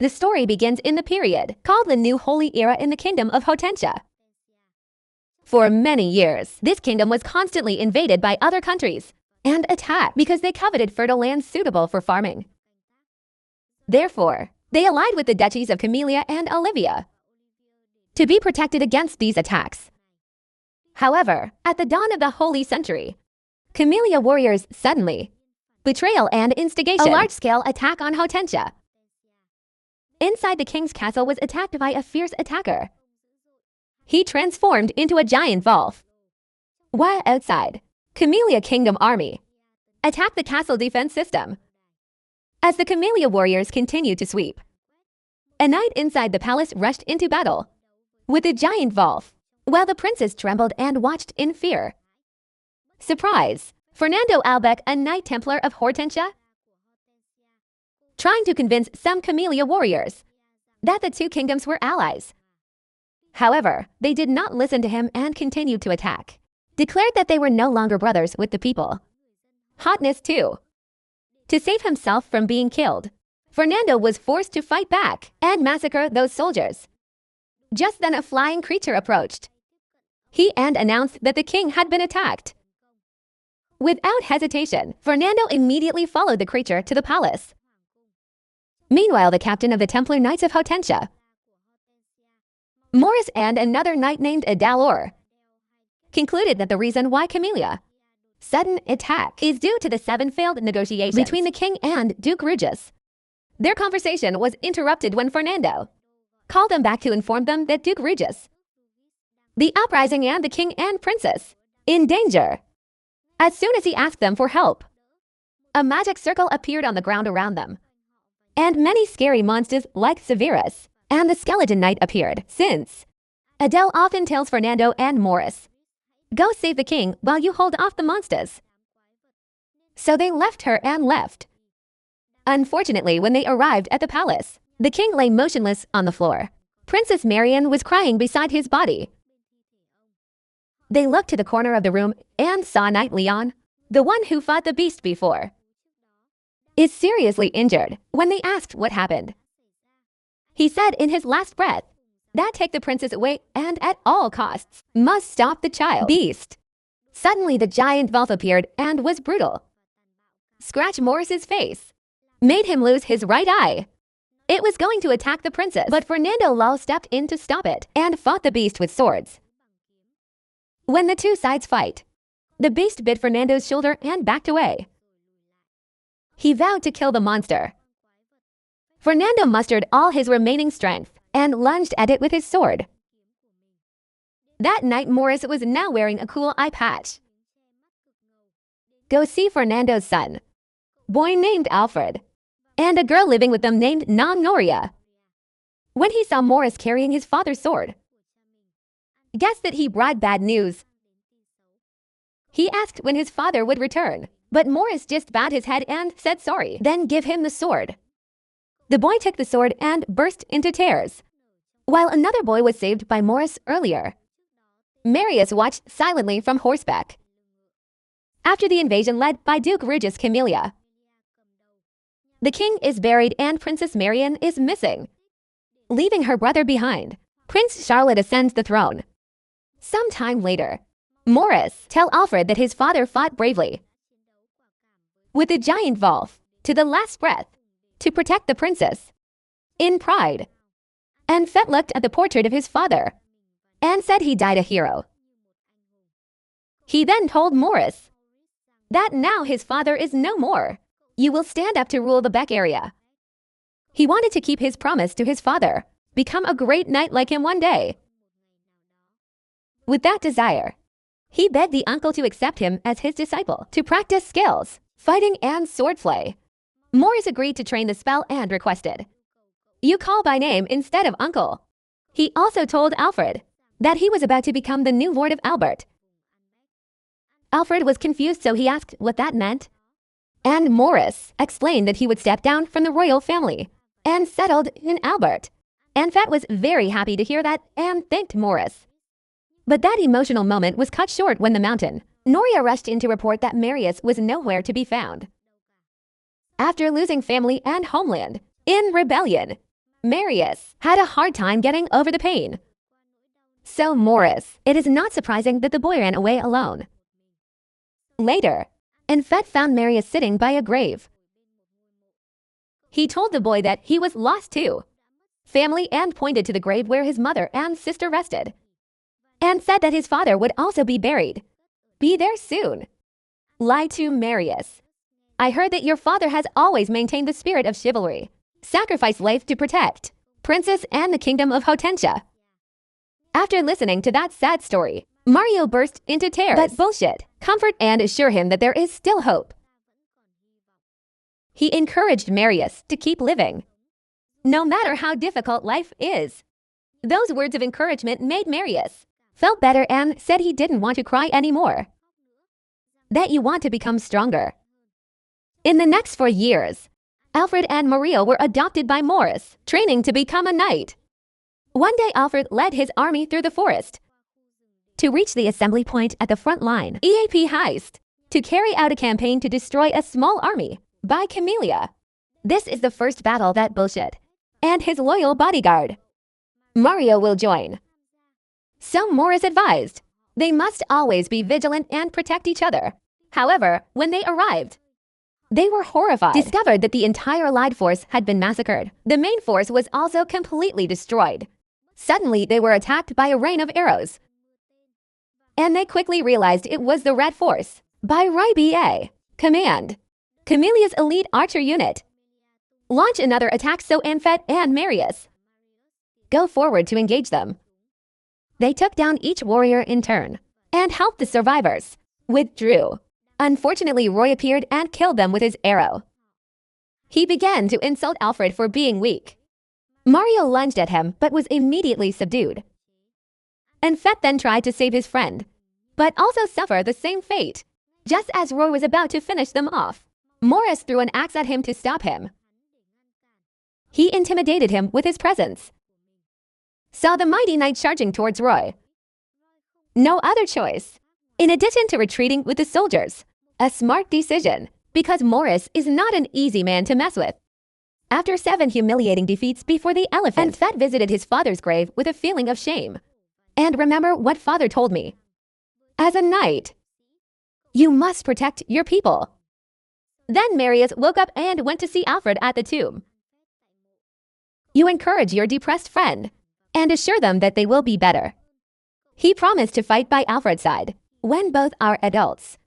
The story begins in the period called the New Holy Era in the Kingdom of Hortensia. For many years, this kingdom was constantly invaded by other countries and attacked because they coveted fertile lands suitable for farming. Therefore, they allied with the duchies of Camellia and Olivia to be protected against these attacks. However, at the dawn of the Holy Century, Camellia warriors suddenly betrayal and instigation, a large-scale attack on Hortensia. Inside the king's castle was attacked by a fierce attacker. He transformed into a giant wolf. While outside, Camellia Kingdom Army attacked the castle defense system. As the Camellia warriors continued to sweep, a knight inside the palace rushed into battle with the giant wolf, while the princess trembled and watched in fear. Surprise! Fernando Albec, a Knight Templar of Hortensia, trying to convince some Camellia warriors that the two kingdoms were allies. However, they did not listen to him and continued to attack, declared that they were no longer brothers with the people. Hotness too. To save himself from being killed, Fernando was forced to fight back and massacre those soldiers. Just then a flying creature approached. He announced that the king had been attacked. Without hesitation, Fernando immediately followed the creature to the palace. Meanwhile, the captain of the Templar Knights of Hortensia, Morris, and another knight named Adalor, concluded that the reason why Camellia's sudden attack is due to the 7 failed negotiations between the king and Duke Regis. Their conversation was interrupted when Fernando called them back to inform them that Duke Regis, the uprising, and the king and princess in danger. As soon as he asked them for help, a magic circle appeared on the ground around them, and many scary monsters like Severus and the Skeleton Knight appeared. Since Adele often tells Fernando and Morris, "Go save the king while you hold off the monsters." So they left her and left. Unfortunately, when they arrived at the palace, the king lay motionless on the floor. Princess Marian was crying beside his body. They looked to the corner of the room and saw Knight Leon, the one who fought the beast before, is seriously injured. When they asked what happened, he said in his last breath that take the princess away and at all costs must stop the child beast. Suddenly the giant wolf appeared and was brutal. Scratched Morris's face, made him lose his right eye. It was going to attack the princess, but Fernando Lau stepped in to stop it and fought the beast with swords. When the two sides fight, the beast bit Fernando's shoulder and backed away. He vowed to kill the monster. Fernando mustered all his remaining strength and lunged at it with his sword. That night, Morris was now wearing a cool eye patch. Go see Fernando's son, boy named Alfred, and a girl living with them named Noria. When he saw Morris carrying his father's sword, guessed that he brought bad news. He asked when his father would return, but Morris just bowed his head and said sorry, then give him the sword. The boy took the sword and burst into tears, while another boy was saved by Morris earlier. Marius watched silently from horseback. After the invasion led by Duke Regis Camellia, the king is buried and Princess Marian is missing, leaving her brother behind. Prince Charlotte ascends the throne. Some time later, Morris tells Alfred that his father fought bravely with the giant wolf to the last breath to protect the princess. In pride, and Fett looked at the portrait of his father and said he died a hero. He then told Morris that now his father is no more. You will stand up to rule the Beck area. He wanted to keep his promise to his father, become a great knight like him one day. With that desire, he begged the uncle to accept him as his disciple to practice skills, fighting and swordplay. Morris agreed to train the spell and requested, "You call by name instead of uncle." He also told Alfred that he was about to become the new Lord of Albert. Alfred was confused, so he asked what that meant. And Morris explained that he would step down from the royal family and settled in Albert. And Fett was very happy to hear that and thanked Morris. But that emotional moment was cut short when the mountain, Noria rushed in to report that Marius was nowhere to be found. After losing family and homeland in rebellion, Marius had a hard time getting over the pain. So Morris, it is not surprising that the boy ran away alone. Later, Enfet found Marius sitting by a grave. He told the boy that he was lost too, family, and pointed to the grave where his mother and sister rested, and said that his father would also be buried. Be there soon. Lie to Marius. I heard that your father has always maintained the spirit of chivalry. Sacrifice life to protect Princess and the kingdom of Hortensia. After listening to that sad story, Mario burst into tears. But bullshit. Comfort and assure him that there is still hope. He encouraged Marius to keep living, no matter how difficult life is. Those words of encouragement made Marius feel better and said he didn't want to cry anymore. That you want to become stronger. In the next 4 years, Alfred and Mario were adopted by Morris, training to become a knight. One day Alfred led his army through the forest to reach the assembly point at the front line. EAP heist, to carry out a campaign to destroy a small army by Camellia. This is the first battle that bullshit and his loyal bodyguard, Mario, will join. So Morris advised they must always be vigilant and protect each other. However, when they arrived, they were horrified, discovered that the entire Allied force had been massacred. The main force was also completely destroyed. Suddenly, they were attacked by a rain of arrows, and they quickly realized it was the Red Force by Ryba. Command Camellia's elite archer unit. Launch another attack so Enfet and Marius go forward to engage them. They took down each warrior in turn and helped the survivors. Withdrew. Unfortunately, Roy appeared and killed them with his arrow. He began to insult Alfred for being weak. Mario lunged at him but was immediately subdued. Enfet then tried to save his friend, but also suffered the same fate. Just as Roy was about to finish them off, Morris threw an axe at him to stop him. He intimidated him with his presence. Saw the mighty knight charging towards Roy. No other choice. In addition to retreating with the soldiers, a smart decision, because Morris is not an easy man to mess with. After 7 humiliating defeats before the elephant, Enfet visited his father's grave with a feeling of shame. And remember what father told me. As a knight, you must protect your people. Then Marius woke up and went to see Alfred at the tomb. You encourage your depressed friend and assure them that they will be better. He promised to fight by Alfred's side when both are adults.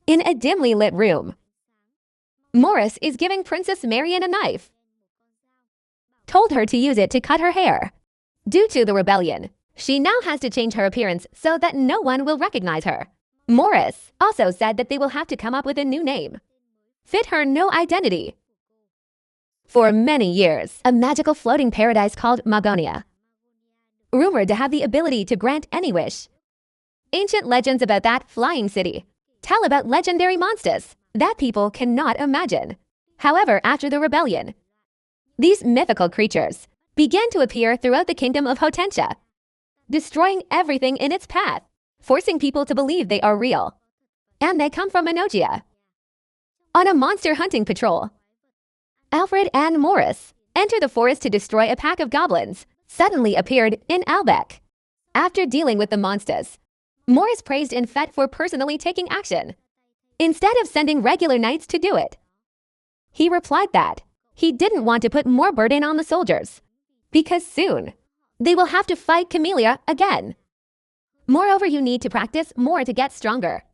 In a dimly lit room, Morris is giving Princess Marion a knife. Told her to use it to cut her hair. Due to the rebellion, she now has to change her appearance so that no one will recognize her. Morris also said that they will have to come up with a new name. Fit her new identity. For many years, a magical floating paradise called Magonia, rumored to have the ability to grant any wish. Ancient legends about that flying city tell about legendary monsters that people cannot imagine. However, after the rebellion, these mythical creatures began to appear throughout the kingdom of Hortensia, destroying everything in its path, forcing people to believe they are real. And they come from Enogia. On a monster hunting patrol, Alfred and Morris enter the forest to destroy a pack of goblins suddenly appeared in Albec. After dealing with the monsters, Morris praised Enfet for personally taking action, instead of sending regular knights to do it. He replied that he didn't want to put more burden on the soldiers, because soon they will have to fight Camellia again. Moreover, you need to practice more to get stronger.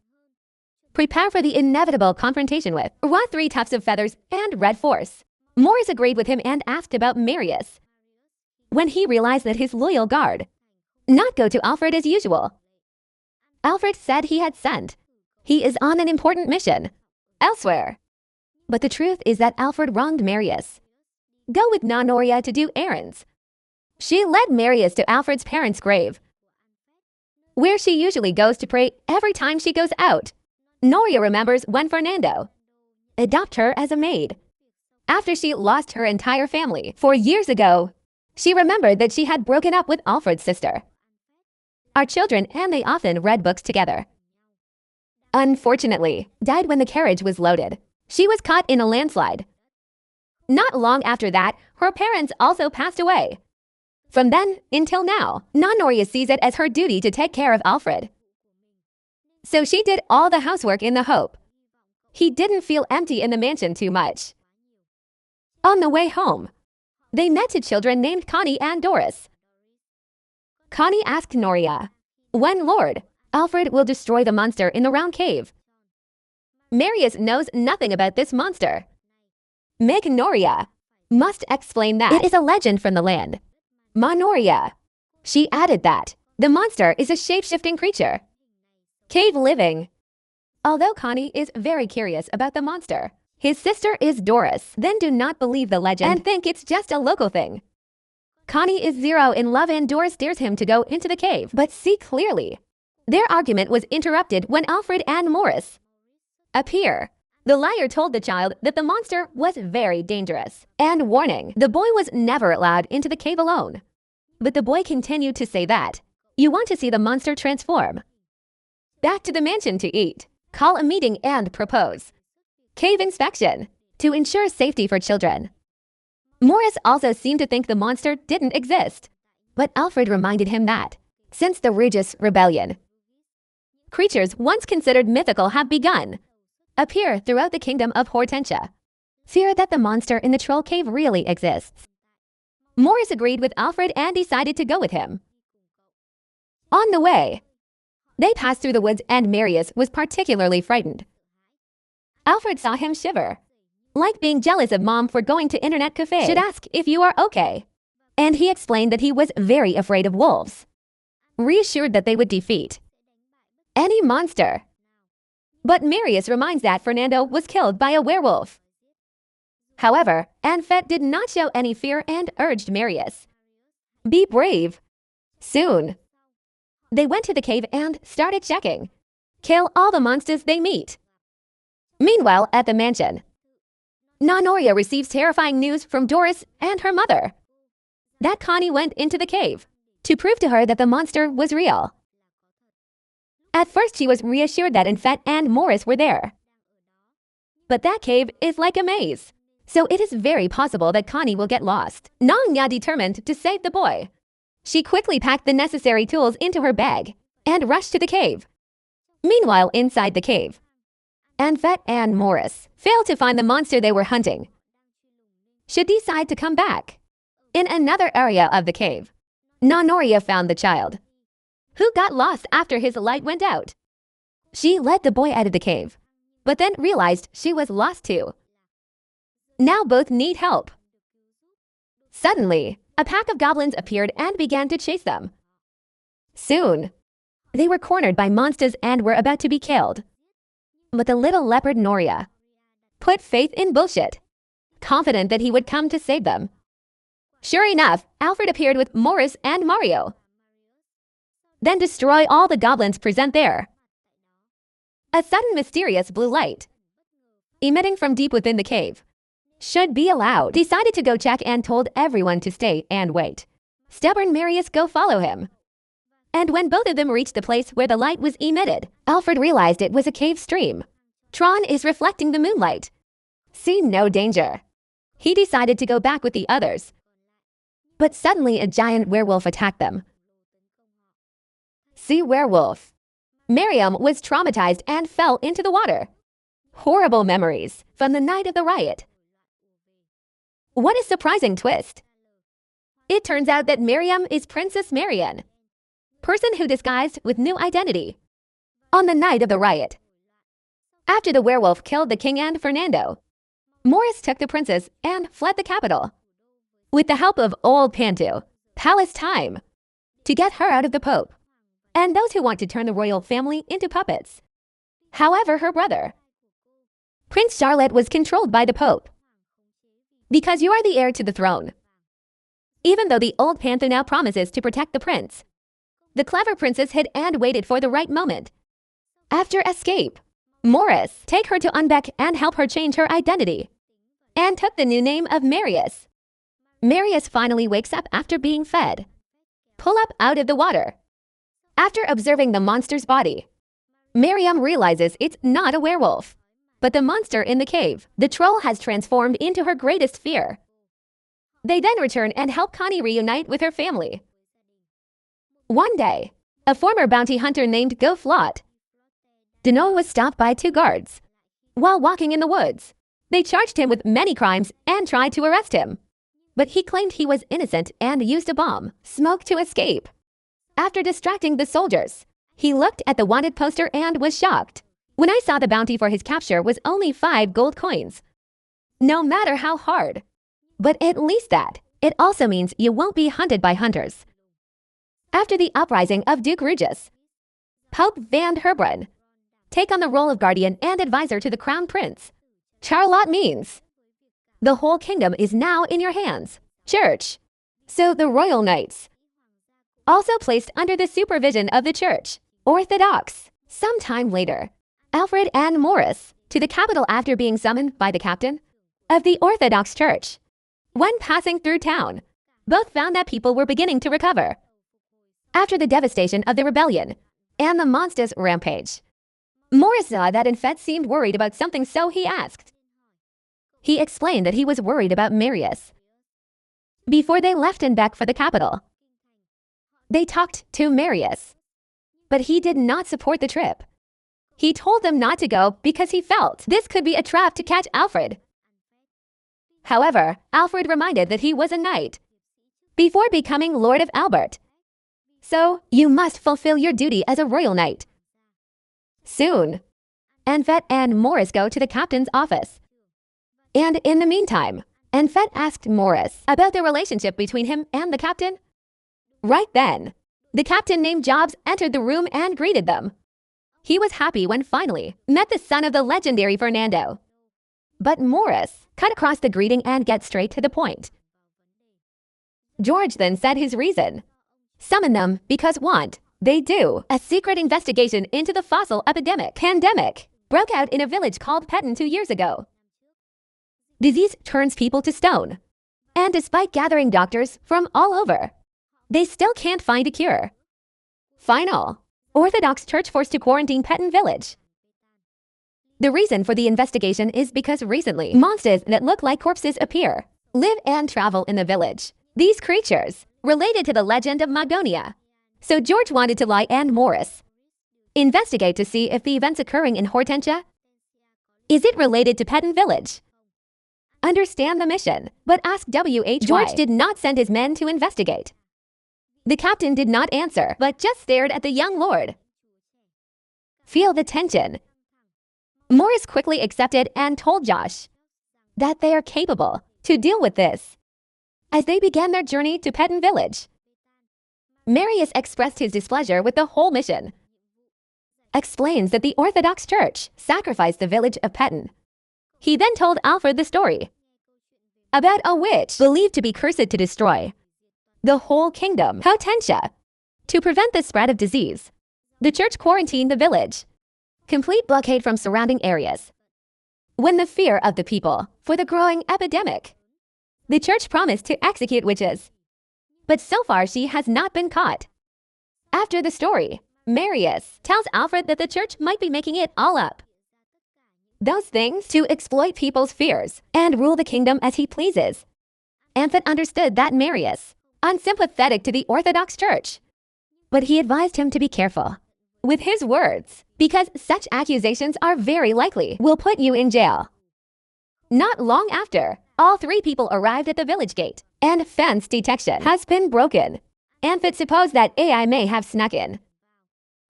Prepare for the inevitable confrontation with Raw 3 Tufts of Feathers and Red Force. Morris agreed with him and asked about Marius. When he realized that his loyal guard not go to Alfred as usual, Alfred said he had sent. He is on an important mission elsewhere. But the truth is that Alfred wronged Marius. Go with Noria to do errands. She led Marius to Alfred's parents' grave, where she usually goes to pray every time she goes out. Noria remembers when Fernando adopted her as a maid. After she lost her entire family 4 years ago, she remembered that she had broken up with Alfred's sister. Our children and they often read books together. Unfortunately, died when the carriage was loaded. She was caught in a landslide. Not long after that, her parents also passed away. From then until now, Noria sees it as her duty to take care of Alfred. So she did all the housework in the hope he didn't feel empty in the mansion too much. On the way home, they met two children named Connie and Doris. Connie asked Noria when Lord Alfred will destroy the monster in the round cave. Marius knows nothing about this monster. Meg Noria must explain that it is a legend from the land. Noria. She added that the monster is a shape-shifting creature, cave living. Although Connie is very curious about the monster, his sister is Doris, then do not believe the legend and think it's just a local thing. Connie is zero in love and Doris dares him to go into the cave, but see clearly. Their argument was interrupted when Alfred and Morris appear. The liar told the child that the monster was very dangerous, and warning, the boy was never allowed into the cave alone. But the boy continued to say that, you want to see the monster transform. Back to the mansion to eat, call a meeting and propose cave inspection to ensure safety for children. Morris also seemed to think the monster didn't exist, but Alfred reminded him that, since the Regis Rebellion, creatures once considered mythical have begun appear throughout the kingdom of Hortensia. Fear that the monster in the troll cave really exists. Morris agreed with Alfred and decided to go with him. On the way, they passed through the woods and Marius was particularly frightened. Alfred saw him shiver, like being jealous of Mom for going to internet cafe. Should ask if you are okay. And he explained that he was very afraid of wolves, reassured that they would defeat any monster. But Marius reminds that Fernando was killed by a werewolf. However, Anfet did not show any fear and urged Marius, be brave. Soon, they went to the cave and started checking. Kill all the monsters they meet. Meanwhile, at the mansion, Noria receives terrifying news from Doris and her mother that Connie went into the cave to prove to her that the monster was real. At first, she was reassured that Anfet and Morris were there. But that cave is like a maze, so it is very possible that Connie will get lost. Nanya determined to save the boy. She quickly packed the necessary tools into her bag and rushed to the cave. Meanwhile, inside the cave, Anfet and Morris failed to find the monster they were hunting. Should decide to come back. In another area of the cave, Noria found the child, who got lost after his light went out. She led the boy out of the cave, but then realized she was lost too. Now both need help. Suddenly, a pack of goblins appeared and began to chase them. Soon, they were cornered by monsters and were about to be killed. But the little leopard Noria put faith in bullshit, confident that he would come to save them. Sure enough, Alfred appeared with Morris and Mario. Then destroy all the goblins present there. A sudden mysterious blue light, emitting from deep within the cave, should be allowed. Decided to go check and told everyone to stay and wait. Stubborn Marius go follow him. And when both of them reached the place where the light was emitted, Alfred realized it was a cave stream. Tron is reflecting the moonlight. See no danger. He decided to go back with the others. But suddenly a giant werewolf attacked them. See werewolf. Miriam was traumatized and fell into the water. Horrible memories from the night of the riot. What a surprising twist. It turns out that Miriam is Princess Marian, person who disguised with new identity on the night of the riot. After the werewolf killed the king and Fernando, Morris took the princess and fled the capital. With the help of old Pantu, Palace Time, to get her out of the Pope, and those who want to turn the royal family into puppets. However, her brother, Prince Charlotte, was controlled by the Pope. Because you are the heir to the throne. Even though the old Panther now promises to protect the prince, the clever princess hid and waited for the right moment. After escape, Morris take her to Unbeck and help her change her identity, and took the new name of Marius. Marius finally wakes up after being fed. Pull up out of the water. After observing the monster's body, Miriam realizes it's not a werewolf. But the monster in the cave, the troll, has transformed into her greatest fear. They then return and help Connie reunite with her family. One day, a former bounty hunter named Go Flot Dino was stopped by two guards. While walking in the woods, they charged him with many crimes and tried to arrest him. But he claimed he was innocent and used a bomb smoke to escape. After distracting the soldiers, he looked at the wanted poster and was shocked when I saw the bounty for his capture was only 5 gold coins. No matter how hard. But at least that, it also means you won't be hunted by hunters. After the uprising of Duke Rugus, Pope Van Herbrun take on the role of guardian and advisor to the crown prince. Charlotte means the whole kingdom is now in your hands. Church. So the royal knights, also placed under the supervision of the church, Orthodox. Sometime later, Alfred and Morris to the capital after being summoned by the captain of the Orthodox Church. When passing through town, both found that people were beginning to recover after the devastation of the rebellion and the monster's rampage. Morris saw that Enfet seemed worried about something, so he asked. He explained that he was worried about Marius. Before they left and back for the capital, they talked to Marius, but he did not support the trip. He told them not to go because he felt this could be a trap to catch Alfred. However, Alfred reminded that he was a knight before becoming Lord of Albert. So, you must fulfill your duty as a royal knight. Soon, Enfet and Morris go to the captain's office. And in the meantime, Enfet asked Morris about the relationship between him and the captain. Right then, the captain named Jobs entered the room and greeted them. He was happy when finally met the son of the legendary Fernando. But Morris cut across the greeting and get straight to the point. George then said his reason. Summon them because they do. A secret investigation into the fossil pandemic broke out in a village called Petten 2 years ago. Disease turns people to stone. And despite gathering doctors from all over, they still can't find a cure. Final. Orthodox Church forced to quarantine Petten village. The reason for the investigation is because recently, monsters that look like corpses appear, live and travel in the village. These creatures, related to the legend of Magonia. So George wanted to lie and Morris investigate to see if the events occurring in Hortensia, is it related to Petten village? Understand the mission, but ask WHY. George did not send his men to investigate. The captain did not answer, but just stared at the young lord. Feel the tension. Morris quickly accepted and told Josh that they are capable to deal with this. As they began their journey to Petten village, Marius expressed his displeasure with the whole mission. Explains that the Orthodox Church sacrificed the village of Petten. He then told Alfred the story about a witch believed to be cursed to destroy the whole kingdom, Hortensia. To prevent the spread of disease, the church quarantined the village. Complete blockade from surrounding areas. When the fear of the people for the growing epidemic, the church promised to execute witches. But so far she has not been caught. After the story, Marius tells Alfred that the church might be making it all up. Those things to exploit people's fears and rule the kingdom as he pleases. Enfet understood that Marius, unsympathetic to the Orthodox Church, but he advised him to be careful with his words, because such accusations are very likely will put you in jail. Not long after, all 3 people arrived at the village gate, and fence detection has been broken. Enfet supposed that AI may have snuck in.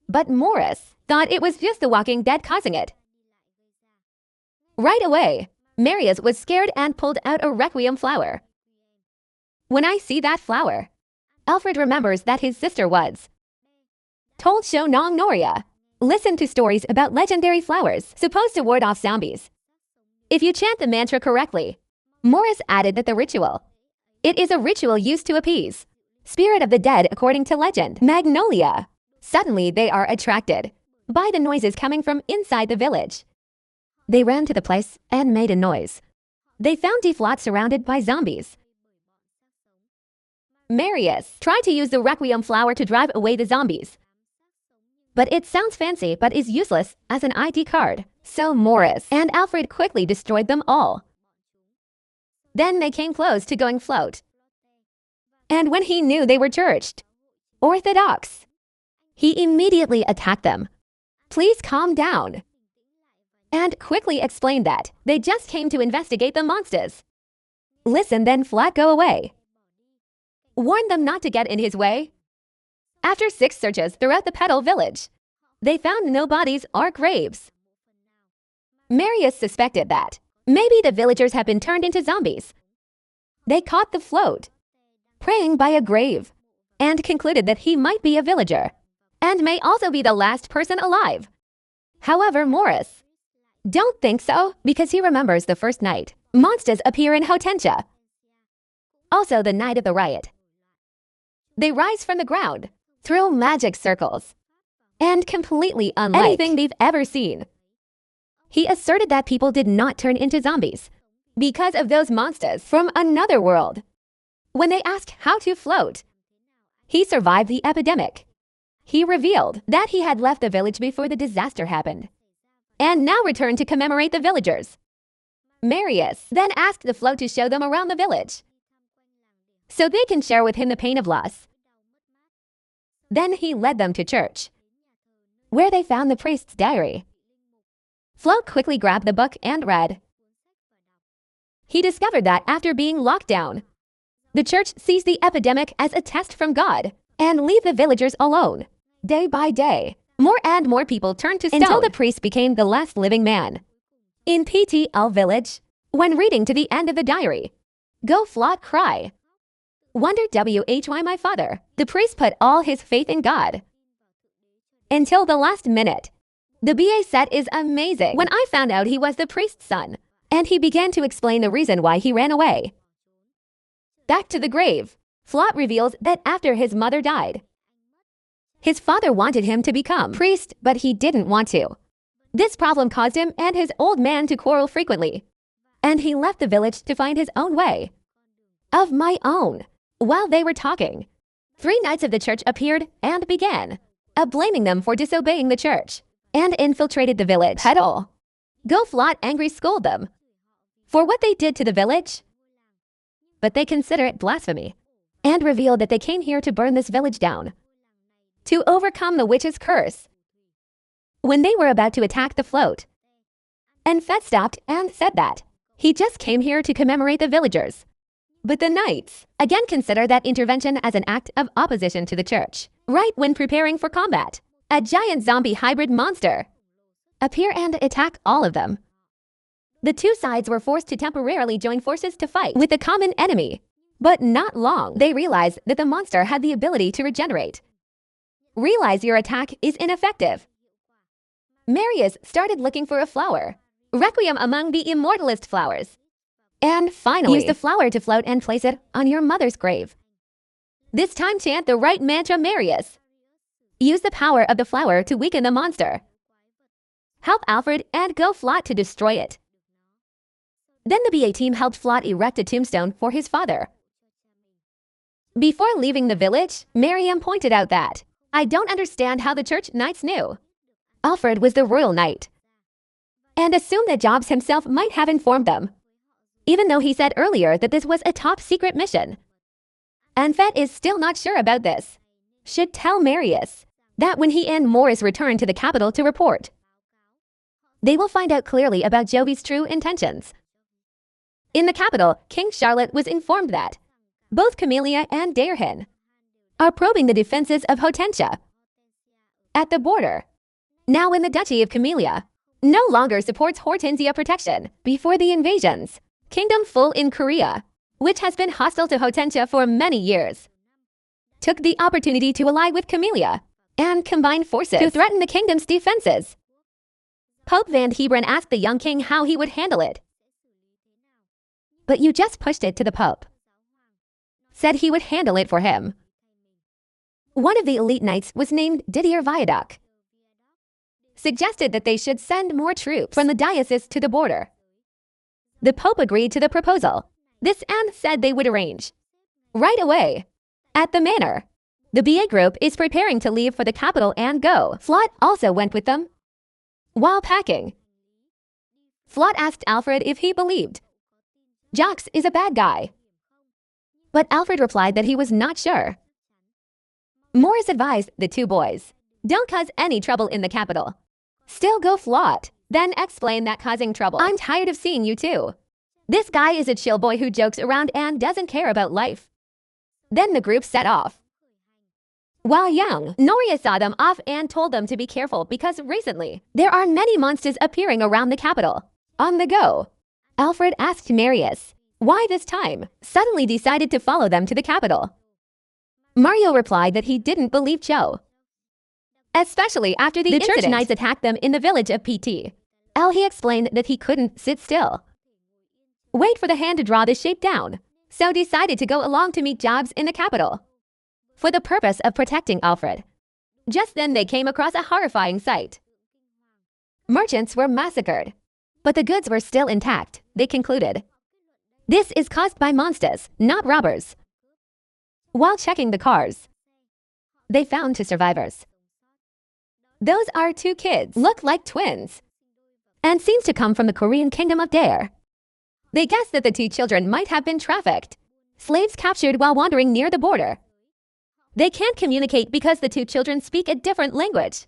But Morris thought it was just the Walking Dead causing it. Right away, Marius was scared and pulled out a requiem flower. When I see that flower, Alfred remembers that his sister was told Show Nong Noria. Listen to stories about legendary flowers supposed to ward off zombies. If you chant the mantra correctly, Morris added that the ritual. It is a ritual used to appease spirit of the dead according to legend. Magnolia. Suddenly they are attracted by the noises coming from inside the village. They ran to the place and made a noise. They found Deflot surrounded by zombies. Marius tried to use the requiem flower to drive away the zombies, but it sounds fancy but is useless as an ID card. So Morris and Alfred quickly destroyed them all. Then they came close to going float. And when he knew they were churched, Orthodox, he immediately attacked them. Please calm down. And quickly explained that they just came to investigate the monsters. Listen, then flat go away. Warned them not to get in his way. After 6 searches throughout the Petal village, they found no bodies or graves. Marius suspected that maybe the villagers had been turned into zombies. They caught the float, praying by a grave, and concluded that he might be a villager, and may also be the last person alive. However, Morris don't think so, because he remembers the first night monsters appear in Hortensia. Also the night of the riot. They rise from the ground, through magic circles, and completely unlike anything they've ever seen. He asserted that people did not turn into zombies because of those monsters from another world. When they asked how to float, he survived the epidemic. He revealed that he had left the village before the disaster happened, and now returned to commemorate the villagers. Marius then asked the float to show them around the village, so they can share with him the pain of loss. Then he led them to church, where they found the priest's diary. Float quickly grabbed the book and read. He discovered that after being locked down, the church sees the epidemic as a test from God and leave the villagers alone. Day by day, more and more people turned to stone until the priest became the last living man. In PTL village, when reading to the end of the diary, go float cry. Wonder why my father. The priest put all his faith in God. Until the last minute. The BA set is amazing. When I found out he was the priest's son, and he began to explain the reason why he ran away. Back to the grave, Float reveals that after his mother died, his father wanted him to become priest, but he didn't want to. This problem caused him and his old man to quarrel frequently, and he left the village to find his own way. Of my own. While they were talking, 3 knights of the church appeared and began blaming them for disobeying the church and infiltrated the village. Petal. Go float angry scold them for what they did to the village, but they consider it blasphemy and reveal that they came here to burn this village down to overcome the witch's curse. When they were about to attack the float, Enfet stopped and said that he just came here to commemorate the villagers. But the knights again consider that intervention as an act of opposition to the church. Right when preparing for combat, a giant zombie hybrid monster appear and attack all of them. The 2 sides were forced to temporarily join forces to fight with the common enemy. But not long, they realized that the monster had the ability to regenerate. Realize your attack is ineffective. Marius started looking for a flower, Requiem among the immortalist flowers. And finally, use the flower to float and place it on your mother's grave. This time chant the right mantra, Marius. Use the power of the flower to weaken the monster. Help Alfred and go float to destroy it. Then the BA team helped Float erect a tombstone for his father. Before leaving the village, Miriam pointed out that I don't understand how the church knights knew Alfred was the royal knight, and assumed that Jobs himself might have informed them, even though he said earlier that this was a top secret mission. Enfet is still not sure about this. Should tell Marius that when he and Morris return to the capital to report, they will find out clearly about Jovi's true intentions. In the capital, King Charlotte was informed that both Camellia and Dairhin are probing the defenses of Hortensia. At the border, now in the Duchy of Camellia, no longer supports Hortensia protection before the invasions. Kingdom Full in Korea, which has been hostile to Hortensia for many years, took the opportunity to ally with Camellia and combine forces to threaten the kingdom's defenses. Pope Van Hebron asked the young king how he would handle it. But you just pushed it to the Pope. Said he would handle it for him. One of the elite knights was named Didier Viaduc. Suggested that they should send more troops from the diocese to the border. The Pope agreed to the proposal. This and said they would arrange right away at the manor The BA group is preparing to leave for the capital and go. Flott also went with them. While packing, Flott asked Alfred if he believed Jacques is a bad guy. But Alfred replied that he was not sure. Morris advised the two boys, don't cause any trouble in the capital. Still go Flott, then explain that causing trouble. I'm tired of seeing you two. This guy is a chill boy who jokes around and doesn't care about life. Then the group set off. While young, Noria saw them off and told them to be careful because recently, there are many monsters appearing around the capital. On the go, Alfred asked Marius why this time suddenly decided to follow them to the capital. Mario replied that he didn't believe Cho, especially after the church knights attacked them in the village of PT. He explained that he couldn't sit still, wait for the hand to draw the shape down, so decided to go along to meet Jobs in the capital for the purpose of protecting Alfred. Just then they came across a horrifying sight. Merchants were massacred, but the goods were still intact, they concluded. This is caused by monsters, not robbers. While checking the cars, they found two survivors. Those are two kids, look like twins, and seems to come from the Korean kingdom of Dare. They guessed that the two children might have been trafficked, slaves captured while wandering near the border. They can't communicate because the two children speak a different language.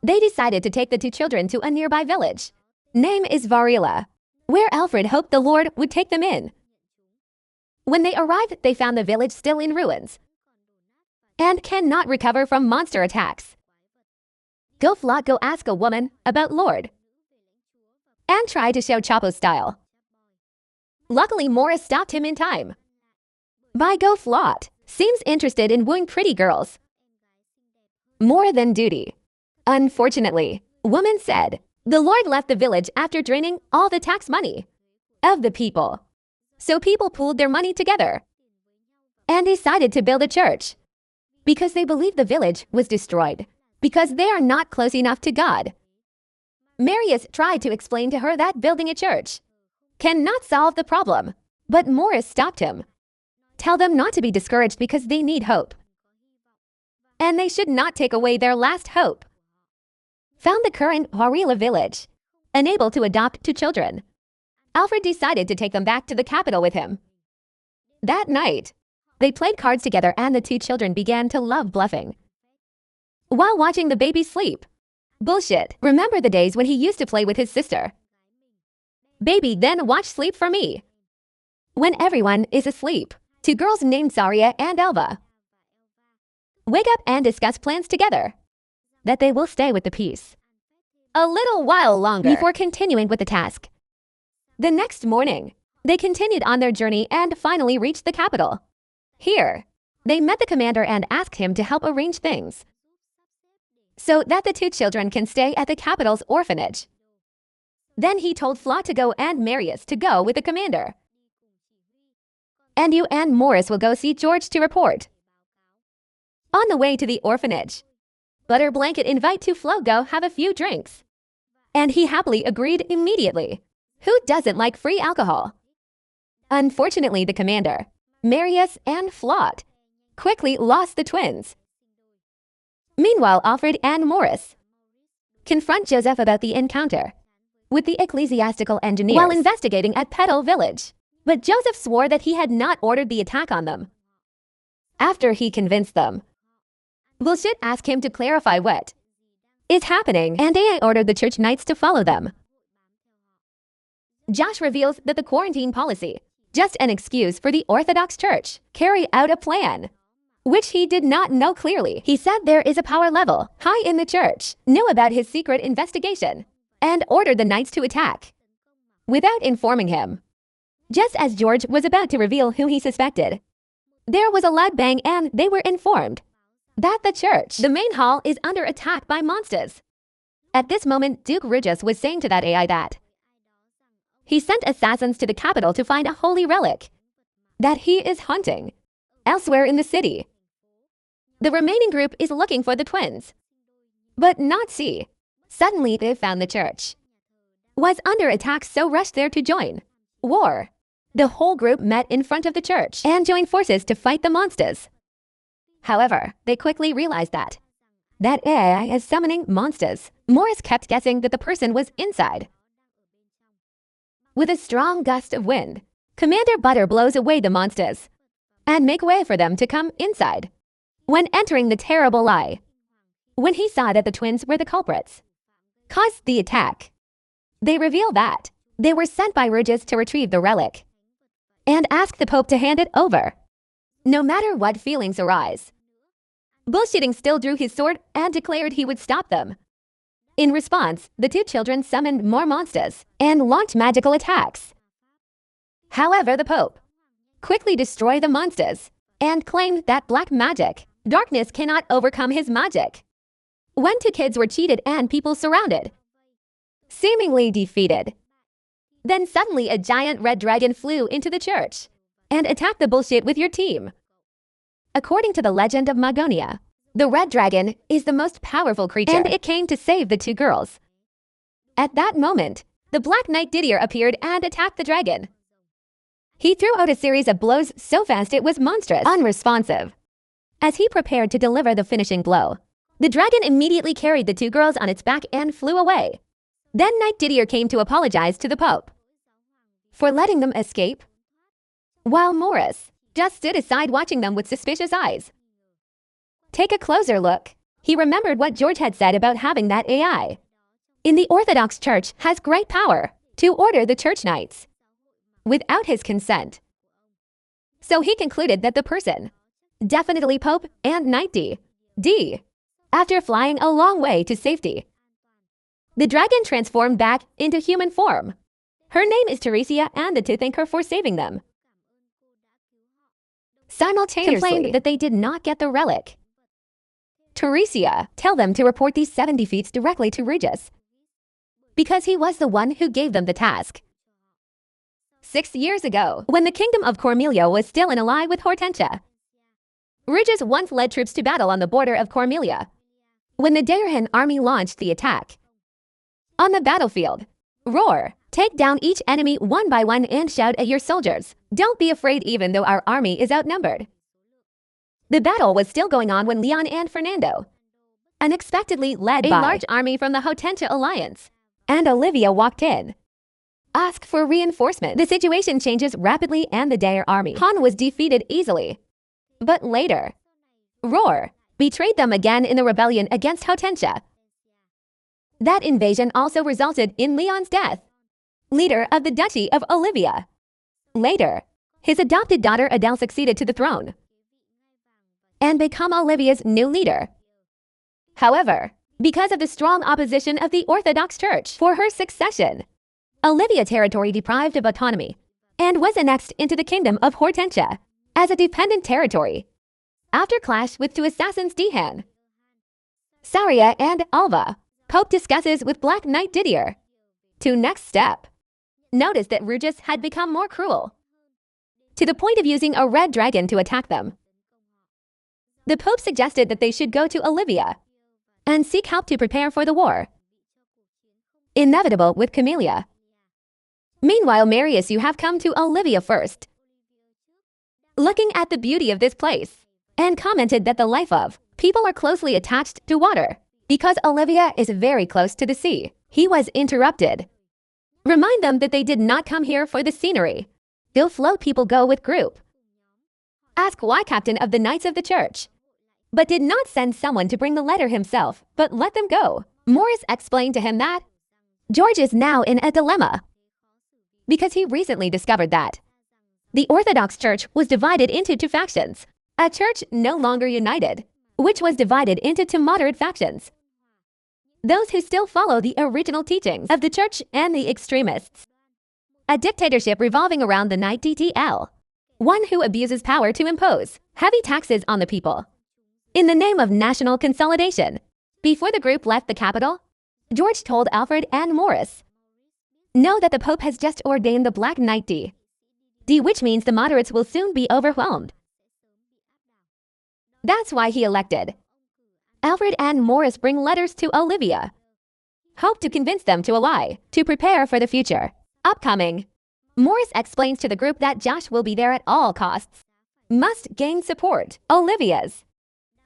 They decided to take the two children to a nearby village. Name is Varela, where Alfred hoped the Lord would take them in. When they arrived, they found the village still in ruins and cannot recover from monster attacks. Go Flott go ask a woman about Lord and try to show Chapo's style. Luckily, Morris stopped him in time. By Go Flott seems interested in wooing pretty girls more than duty. Unfortunately, woman said, the Lord left the village after draining all the tax money of the people. So people pooled their money together and decided to build a church because they believed the village was destroyed because they are not close enough to God. Marius tried to explain to her that building a church cannot solve the problem, but Morris stopped him. Tell them not to be discouraged because they need hope, and they should not take away their last hope. Found the current Varela village, unable to adopt two children. Alfred decided to take them back to the capital with him. That night, they played cards together and the two children began to love bluffing while watching the baby sleep. Bullshit. Remember the days when he used to play with his sister. Baby, then watch Sleep for Me. When everyone is asleep, two girls named Saria and Elva wake up and discuss plans together that they will stay with the piece a little while longer before continuing with the task. The next morning, they continued on their journey and finally reached the capital. Here, they met the commander and asked him to help arrange things so that the two children can stay at the capital's orphanage. Then he told Flott to go and Marius to go with the commander. And you and Morris will go see George to report. On the way to the orphanage, Butter Blanket invite to Flo go have a few drinks. And he happily agreed immediately. Who doesn't like free alcohol? Unfortunately, the commander, Marius and Flott, quickly lost the twins. Meanwhile, Alfred and Morris confront Joseph about the encounter with the ecclesiastical engineers while investigating at Petal Village. But Joseph swore that he had not ordered the attack on them. After he convinced them, Bullshit asked him to clarify what is happening, and AI ordered the church knights to follow them. Josh reveals that the quarantine policy, just an excuse for the Orthodox Church, carry out a plan, which he did not know clearly. He said there is a power level high in the church, knew about his secret investigation, and ordered the knights to attack without informing him. Just as George was about to reveal who he suspected, there was a loud bang and they were informed that the church, the main hall, is under attack by monsters. At this moment, Duke Rugus was saying to that AI that he sent assassins to the capital to find a holy relic that he is hunting elsewhere in the city. The remaining group is looking for the twins, but not C. Suddenly, they found the church was under attack, so rushed there to join war. The whole group met in front of the church and joined forces to fight the monsters. However, they quickly realized that AI is summoning monsters. Morris kept guessing that the person was inside. With a strong gust of wind, Commander Butter blows away the monsters and make way for them to come inside. When entering the terrible lie, when he saw that the twins were the culprits, caused the attack, they reveal that they were sent by Regis to retrieve the relic and ask the Pope to hand it over. No matter what feelings arise, Bullshitting still drew his sword and declared he would stop them. In response, the two children summoned more monsters and launched magical attacks. However, the Pope quickly destroyed the monsters and claimed that black magic, darkness cannot overcome his magic. When two kids were cheated and people surrounded, seemingly defeated, then suddenly a giant red dragon flew into the church and attacked the bullshit with your team. According to the legend of Magonia, the red dragon is the most powerful creature, and it came to save the two girls. At that moment, the Black Knight Didier appeared and attacked the dragon. He threw out a series of blows so fast it was monstrous, unresponsive. As he prepared to deliver the finishing blow, the dragon immediately carried the two girls on its back and flew away. Then Knight Didier came to apologize to the Pope for letting them escape, while Morris just stood aside watching them with suspicious eyes. Take a closer look. He remembered what George had said about having that AI in the Orthodox Church has great power to order the church knights without his consent. So he concluded that the person, definitely Pope and Knight D. After flying a long way to safety, the dragon transformed back into human form. Her name is Teresia, and the two thank her for saving them. Simultaneously, complained that they did not get the relic. Teresia tell them to report these 7 defeats directly to Regis, because he was the one who gave them the task. 6 years ago, when the kingdom of Cormelia was still in ally with Hortensia, Regis once led troops to battle on the border of Cormelia. When the Daerhan army launched the attack, on the battlefield, roar, take down each enemy one by one and shout at your soldiers, don't be afraid even though our army is outnumbered. The battle was still going on when Leon and Fernando unexpectedly led a large army from the Hortensia alliance, and Olivia walked in. Ask for reinforcement. The situation changes rapidly and the Daer army Han was defeated easily. But later, Roar betrayed them again in the rebellion against Hortensia. That invasion also resulted in Leon's death, leader of the Duchy of Olivia. Later, his adopted daughter Adele succeeded to the throne and become Olivia's new leader. However, because of the strong opposition of the Orthodox Church for her succession, Olivia territory deprived of autonomy and was annexed into the kingdom of Hortensia as a dependent territory. After clash with two assassins Dehan, Saria and Alva, Pope discusses with Black Knight Didier. To next step, notice that Regis had become more cruel, to the point of using a red dragon to attack them. The Pope suggested that they should go to Olivia and seek help to prepare for the war, inevitable with Camellia. Meanwhile, Marius, you have come to Olivia first, looking at the beauty of this place, and commented that the life of people are closely attached to water, because Olivia is very close to the sea. He was interrupted. Remind them that they did not come here for the scenery. They'll float people go with group. Ask why captain of the Knights of the Church, but did not send someone to bring the letter himself, but let them go. Morris explained to him that George is now in a dilemma, because he recently discovered that the Orthodox Church was divided into two factions, a church no longer united, which was divided into two moderate factions, those who still follow the original teachings of the church and the extremists. A dictatorship revolving around the Knight DTL, one who abuses power to impose heavy taxes on the people in the name of national consolidation. Before the group left the capital, George told Alfred and Morris, know that the Pope has just ordained the Black Knight D, which means the moderates will soon be overwhelmed. That's why he elected. Alfred and Morris bring letters to Olivia, hope to convince them to ally, to prepare for the future. Upcoming, Morris explains to the group that Josh will be there at all costs, must gain support. Olivia's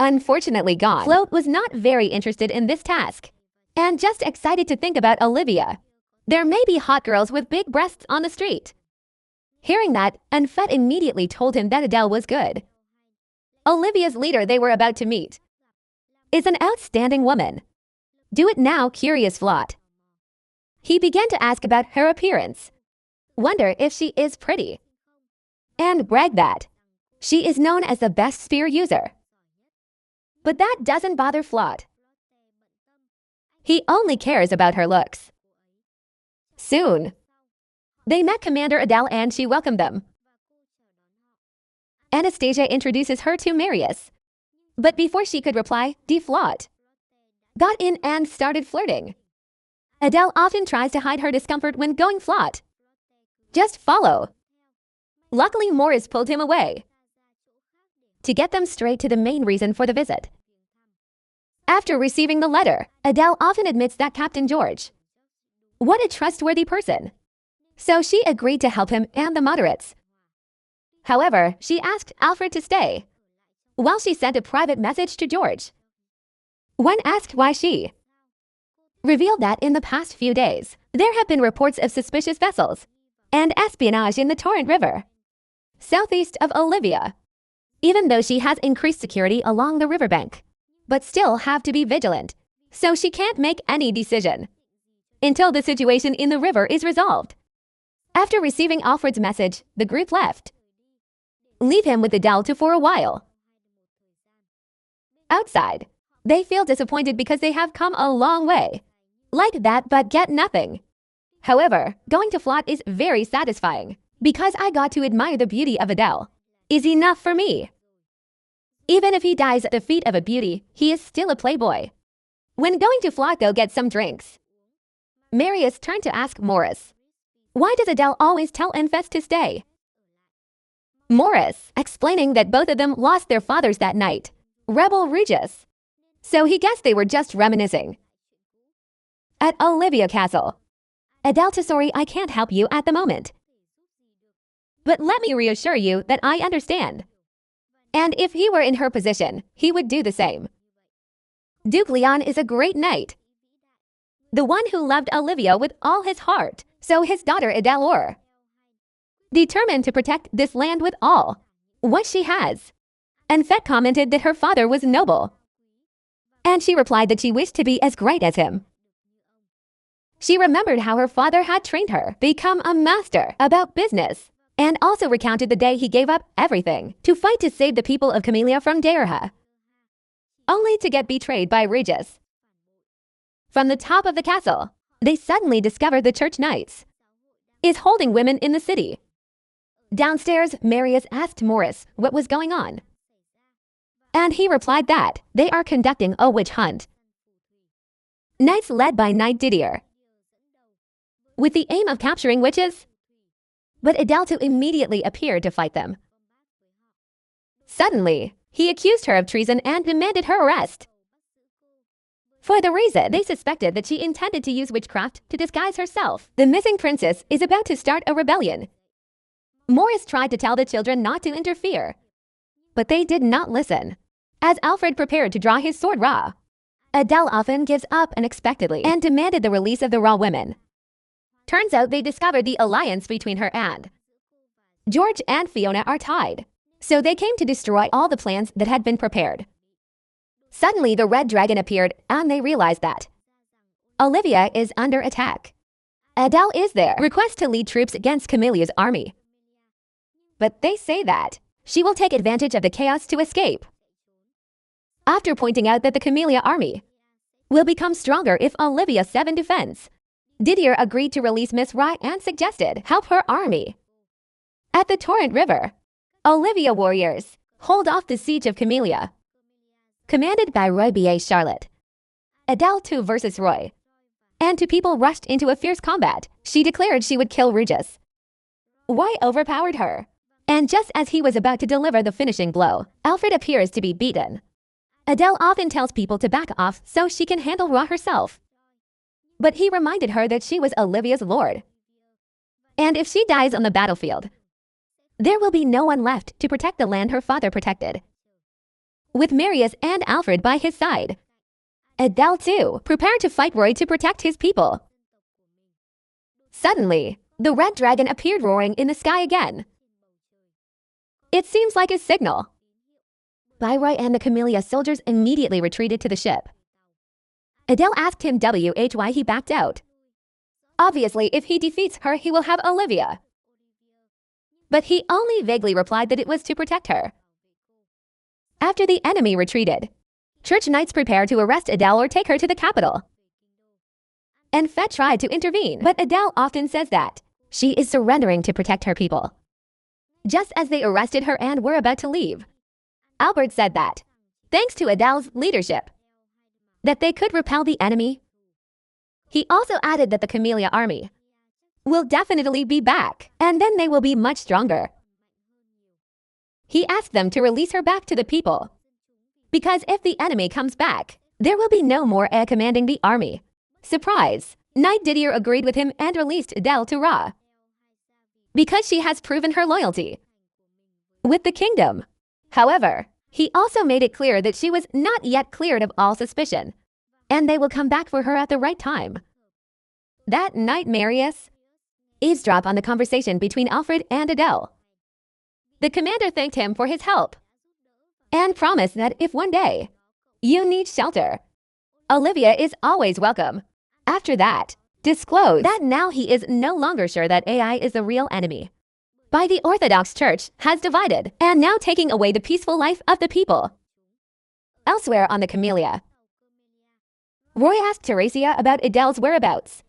unfortunately gone. Float was not very interested in this task and just excited to think about Olivia. There may be hot girls with big breasts on the street. Hearing that, Enfet immediately told him that Adele was good. Olivia's leader they were about to meet is an outstanding woman. Do it now, curious Float. He began to ask about her appearance, wonder if she is pretty, and brag that she is known as the best spear user. But that doesn't bother Float. He only cares about her looks. Soon, they met Commander Adele and she welcomed them. Anastasia introduces her to Marius. But before she could reply, Float got in and started flirting. Adele often tries to hide her discomfort when going Float. Just follow. Luckily, Morris pulled him away to get them straight to the main reason for the visit. After receiving the letter, Adele often admits that Captain George, what a trustworthy person. So she agreed to help him and the moderates. However, she asked Alfred to stay, while she sent a private message to George. When asked why, she revealed that in the past few days, there have been reports of suspicious vessels and espionage in the Torrent River, southeast of Olivia. Even though she has increased security along the riverbank, but still have to be vigilant, so she can't make any decision until the situation in the river is resolved. After receiving Alfred's message, the group left. Leave him with Adele for a while. Outside, they feel disappointed because they have come a long way. Like that but get nothing. However, going to Float is very satisfying, because I got to admire the beauty of Adele. Is enough for me. Even if he dies at the feet of a beauty, he is still a playboy. When going to Float, they'll get some drinks. Marius turned to ask Morris, why does Adele always tell Enfet to stay? Morris, explaining that both of them lost their fathers that night, Rebel Regis. So he guessed they were just reminiscing. At Olivia Castle, Adele to sorry I can't help you at the moment. But let me reassure you that I understand. And if he were in her position, he would do the same. Duke Leon is a great knight, the one who loved Olivia with all his heart, so his daughter Adele were determined to protect this land with all what she has. Enfet commented that her father was noble, and she replied that she wished to be as great as him. She remembered how her father had trained her become a master about business, and also recounted the day he gave up everything to fight to save the people of Camellia from Daerha, only to get betrayed by Regis. From the top of the castle, they suddenly discovered the church knights is holding women in the city. Downstairs, Marius asked Morris what was going on, and he replied that they are conducting a witch hunt. Knights led by Knight Didier, with the aim of capturing witches. But Adele immediately appeared to fight them. Suddenly, he accused her of treason and demanded her arrest. For the reason they suspected that she intended to use witchcraft to disguise herself. The missing princess is about to start a rebellion. Morris tried to tell the children not to interfere, but they did not listen. As Alfred prepared to draw his sword raw, Adele often gives up unexpectedly and demanded the release of the raw women. Turns out they discovered the alliance between her and George and Fiona are tied, so they came to destroy all the plans that had been prepared. Suddenly, the red dragon appeared and they realized that Olivia is under attack. Adele is there, requests to lead troops against Camelia's army. But they say that she will take advantage of the chaos to escape. After pointing out that the Camellia army will become stronger if Olivia 7 defends, Didier agreed to release Miss Rye and suggested help her army. At the Torrent River, Olivia warriors hold off the siege of Camellia, commanded by Roy B.A. Charlotte. Adele 2 versus Roy, and two people rushed into a fierce combat. She declared she would kill Regis. Roy overpowered her, and just as he was about to deliver the finishing blow, Alfred appears to be beaten. Adele often tells people to back off so she can handle Roy herself. But he reminded her that she was Olivia's lord, and if she dies on the battlefield, there will be no one left to protect the land her father protected. with Marius and Alfred by his side. Adele, too, prepared to fight Roy to protect his people. Suddenly, the red dragon appeared roaring in the sky again. It seems like a signal. Roy and the Camellia soldiers immediately retreated to the ship. Adele asked him why he backed out. Obviously, if he defeats her, he will have Olivia. But he only vaguely replied that it was to protect her. After the enemy retreated, Church Knights prepared to arrest Adele or take her to the capital. And Fett tried to intervene, but Adele often says that she is surrendering to protect her people. Just as they arrested her and were about to leave, Albert said that, thanks to Adele's leadership, that they could repel the enemy. He also added that the Camellia army will definitely be back, and then they will be much stronger. He asked them to release her back to the people, because if the enemy comes back, there will be no more Ae commanding the army. Surprise! Knight Didier agreed with him and released Adele to Ra, because she has proven her loyalty with the kingdom. However, he also made it clear that she was not yet cleared of all suspicion, and they will come back for her at the right time. That night, Marius eavesdropped on the conversation between Alfred and Adele. The commander thanked him for his help and promised that if one day you need shelter, Olivia is always welcome. After that, disclosed that now he is no longer sure that AI is the real enemy. By the Orthodox Church has divided and now taking away the peaceful life of the people. Elsewhere on the Camellia, Roy asked Teresia about Adele's whereabouts,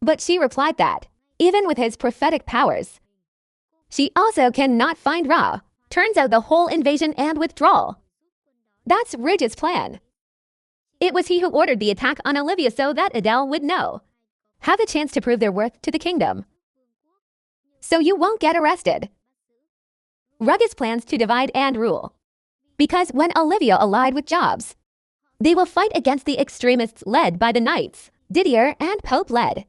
but she replied that, even with his prophetic powers, she also cannot find Ra. Turns out the whole invasion and withdrawal, that's Ridge's plan. It was he who ordered the attack on Olivia so that Adele would have a chance to prove their worth to the kingdom. So you won't get arrested. Rugg's plans to divide and rule. Because when Olivia allied with Jobs, they will fight against the extremists led by the Knights, Didier and Pope led.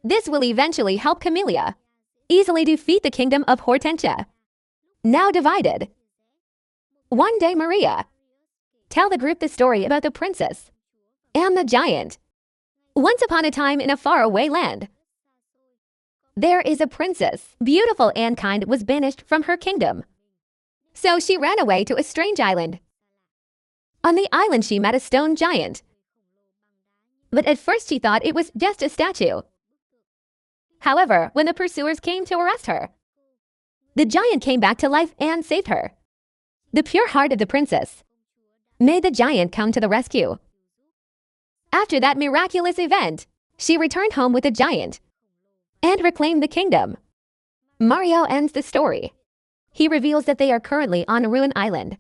This will eventually help Camellia easily defeat the kingdom of Hortensia, now divided. One day Maria tell the group the story about the princess and the giant. Once upon a time in a faraway land, there is a princess, beautiful and kind, was banished from her kingdom. So she ran away to a strange island. On the island she met a stone giant. But at first she thought it was just a statue. However, when the pursuers came to arrest her, the giant came back to life and saved her. The pure heart of the princess made the giant come to the rescue. After that miraculous event, she returned home with the giant and reclaimed the kingdom. Mario ends the story. He reveals that they are currently on a ruined island,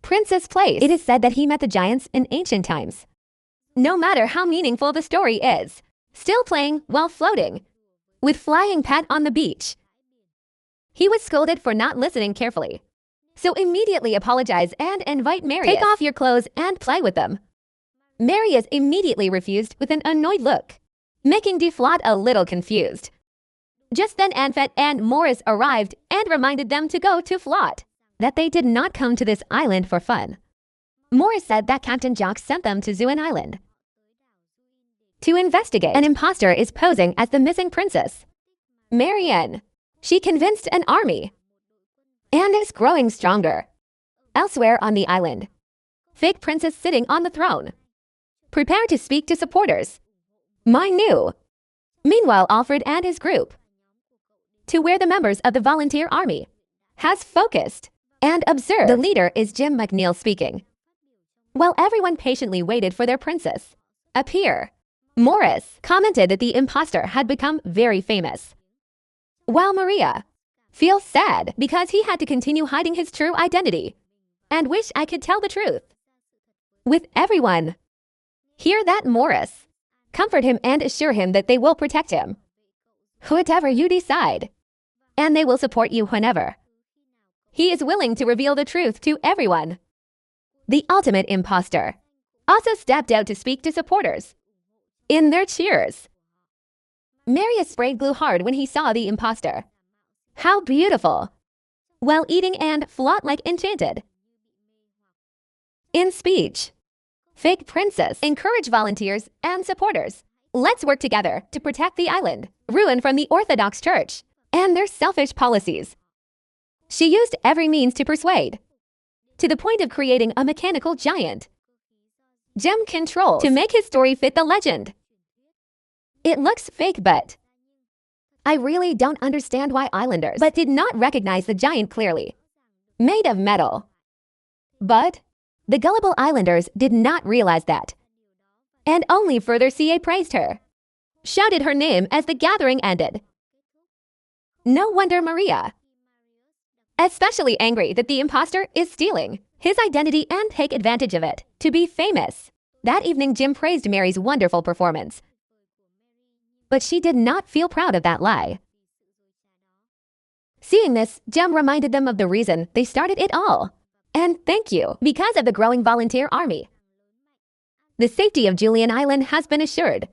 Princess Place. It is said that he met the giants in ancient times. No matter how meaningful the story is, still playing while floating with flying pet on the beach. He was scolded for not listening carefully, so immediately apologize and invite Marius. Take off your clothes and play with them. Marius immediately refused with an annoyed look, making Deflot a little confused. Just then Anfet and Morris arrived and reminded them to go to Flot, that they did not come to this island for fun. Morris said that Captain Jock sent them to Zuin Island to investigate. An imposter is posing as the missing princess, Marianne. She convinced an army and is growing stronger. Elsewhere on the island, fake princess sitting on the throne, prepare to speak to supporters. My new. Meanwhile, Alfred and his group, to where the members of the volunteer army, has focused and observed. The leader is Jim McNeil speaking. While everyone patiently waited for their princess appear, Morris commented that the imposter had become very famous, while Maria feels sad because he had to continue hiding his true identity and wish I could tell the truth with everyone. Hear that, Morris. Comfort him and assure him that they will protect him, whatever you decide, and they will support you whenever. He is willing to reveal the truth to everyone. The ultimate imposter also stepped out to speak to supporters in their cheers. Marius sprayed glue hard when he saw the imposter. How beautiful! While eating and Flot like enchanted. In speech, fake princess encouraged volunteers and supporters. Let's work together to protect the island, ruined from the Orthodox Church and their selfish policies. She used every means to persuade, to the point of creating a mechanical giant. Jim controls to make his story fit the legend. It looks fake, but I really don't understand why islanders but did not recognize the giant clearly. Made of metal. But the gullible islanders did not realize that. And only further CA praised her, shouted her name as the gathering ended. No wonder Maria, especially angry that the imposter is stealing his identity and take advantage of it to be famous. That evening, Jim praised Mary's wonderful performance. But she did not feel proud of that lie. Seeing this, Jim reminded them of the reason they started it all. And thank you, because of the growing volunteer army. The safety of Julian Island has been assured.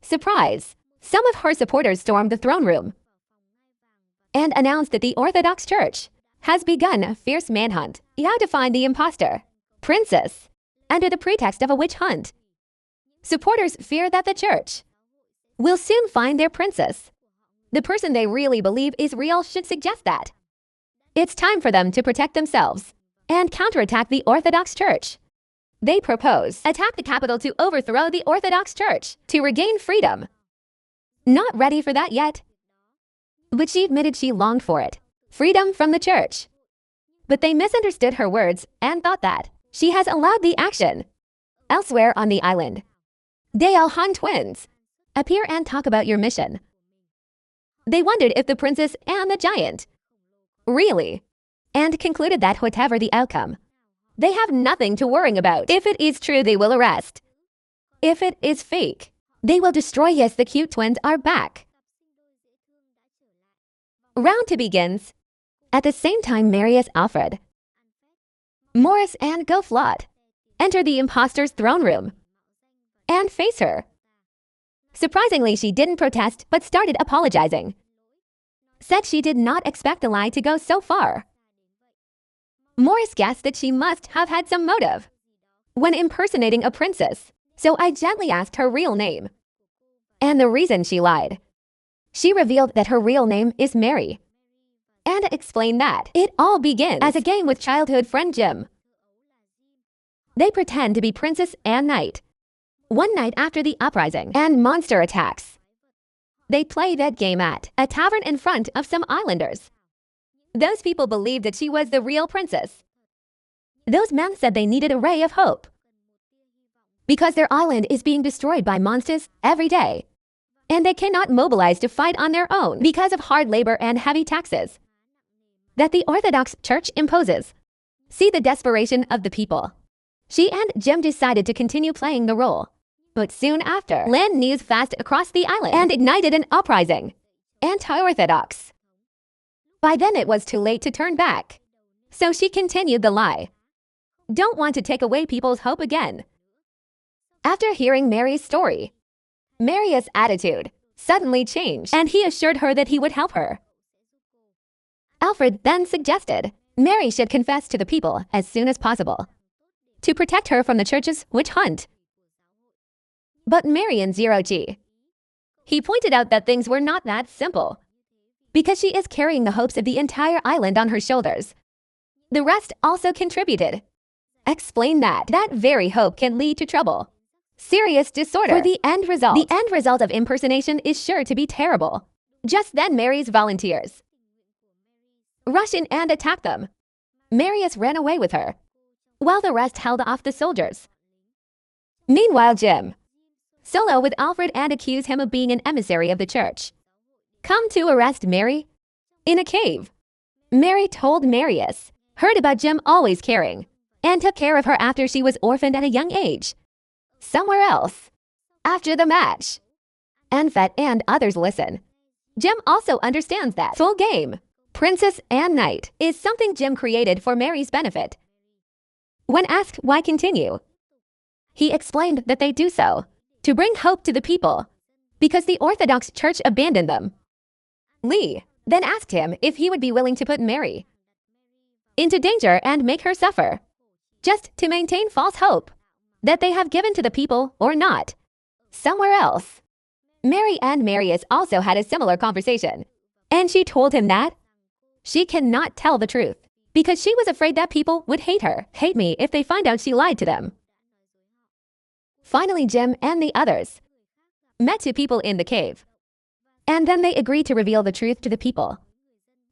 Surprise! Some of her supporters stormed the throne room and announced that the Orthodox Church has begun a fierce manhunt to find the imposter, princess, under the pretext of a witch hunt. Supporters fear that the church will soon find their princess. The person they really believe is real should suggest that it's time for them to protect themselves and counterattack the Orthodox Church. They propose attack the capital to overthrow the Orthodox Church to regain freedom. Not ready for that yet, but she admitted she longed for it. Freedom from the church. But they misunderstood her words and thought that she has allowed the action. Elsewhere on the island, Dale Han twins appear and talk about your mission. They wondered if the princess and the giant really, and concluded that whatever the outcome, they have nothing to worry about. If it is true, they will arrest. If it is fake, they will destroy. Yes, the cute twins are back. Round 2 begins. At the same time, Marius, Alfred, Morris, and Goflot enter the imposter's throne room and face her. Surprisingly, she didn't protest but started apologizing. Said she did not expect the lie to go so far. Morris guessed that she must have had some motive when impersonating a princess, so I gently asked her real name and the reason she lied. She revealed that her real name is Mary and explained that it all begins as a game with childhood friend Jim. They pretend to be princess and knight. One night after the uprising and monster attacks, they play that game at a tavern in front of some islanders. Those people believed that she was the real princess. Those men said they needed a ray of hope because their island is being destroyed by monsters every day, and they cannot mobilize to fight on their own because of hard labor and heavy taxes that the Orthodox Church imposes. See the desperation of the people. She and Jim decided to continue playing the role. But soon after, land news fast across the island and ignited an uprising. Anti-Orthodox. By then it was too late to turn back. So she continued the lie. Don't want to take away people's hope again. After hearing Mary's story, Marius' attitude suddenly changed and he assured her that he would help her. Alfred then suggested Mary should confess to the people as soon as possible to protect her from the church's witch hunt. But Marion 0G. He pointed out that things were not that simple because she is carrying the hopes of the entire island on her shoulders. The rest also contributed. Explain that very hope can lead to trouble. Serious disorder. For the end result of impersonation is sure to be terrible. Just then Mary's volunteers rushed in and attacked them. Marius ran away with her, while the rest held off the soldiers. Meanwhile, Jim solo with Alfred and accuse him of being an emissary of the church. Come to arrest Mary in a cave. Mary told Marius, heard about Jim always caring, and took care of her after she was orphaned at a young age. Somewhere else. After the match. Enfet and others listen. Jim also understands that full game, princess and knight, is something Jim created for Mary's benefit. When asked why continue, he explained that they do so to bring hope to the people because the Orthodox Church abandoned them. Lee then asked him if he would be willing to put Mary into danger and make her suffer. just to maintain false hope that they have given to the people or not. Somewhere else, Mary and Marius also had a similar conversation, and she told him that she cannot tell the truth because she was afraid that people would hate me if they find out she lied to them. Finally, Jim and the others met two people in the cave, and then they agreed to reveal the truth to the people,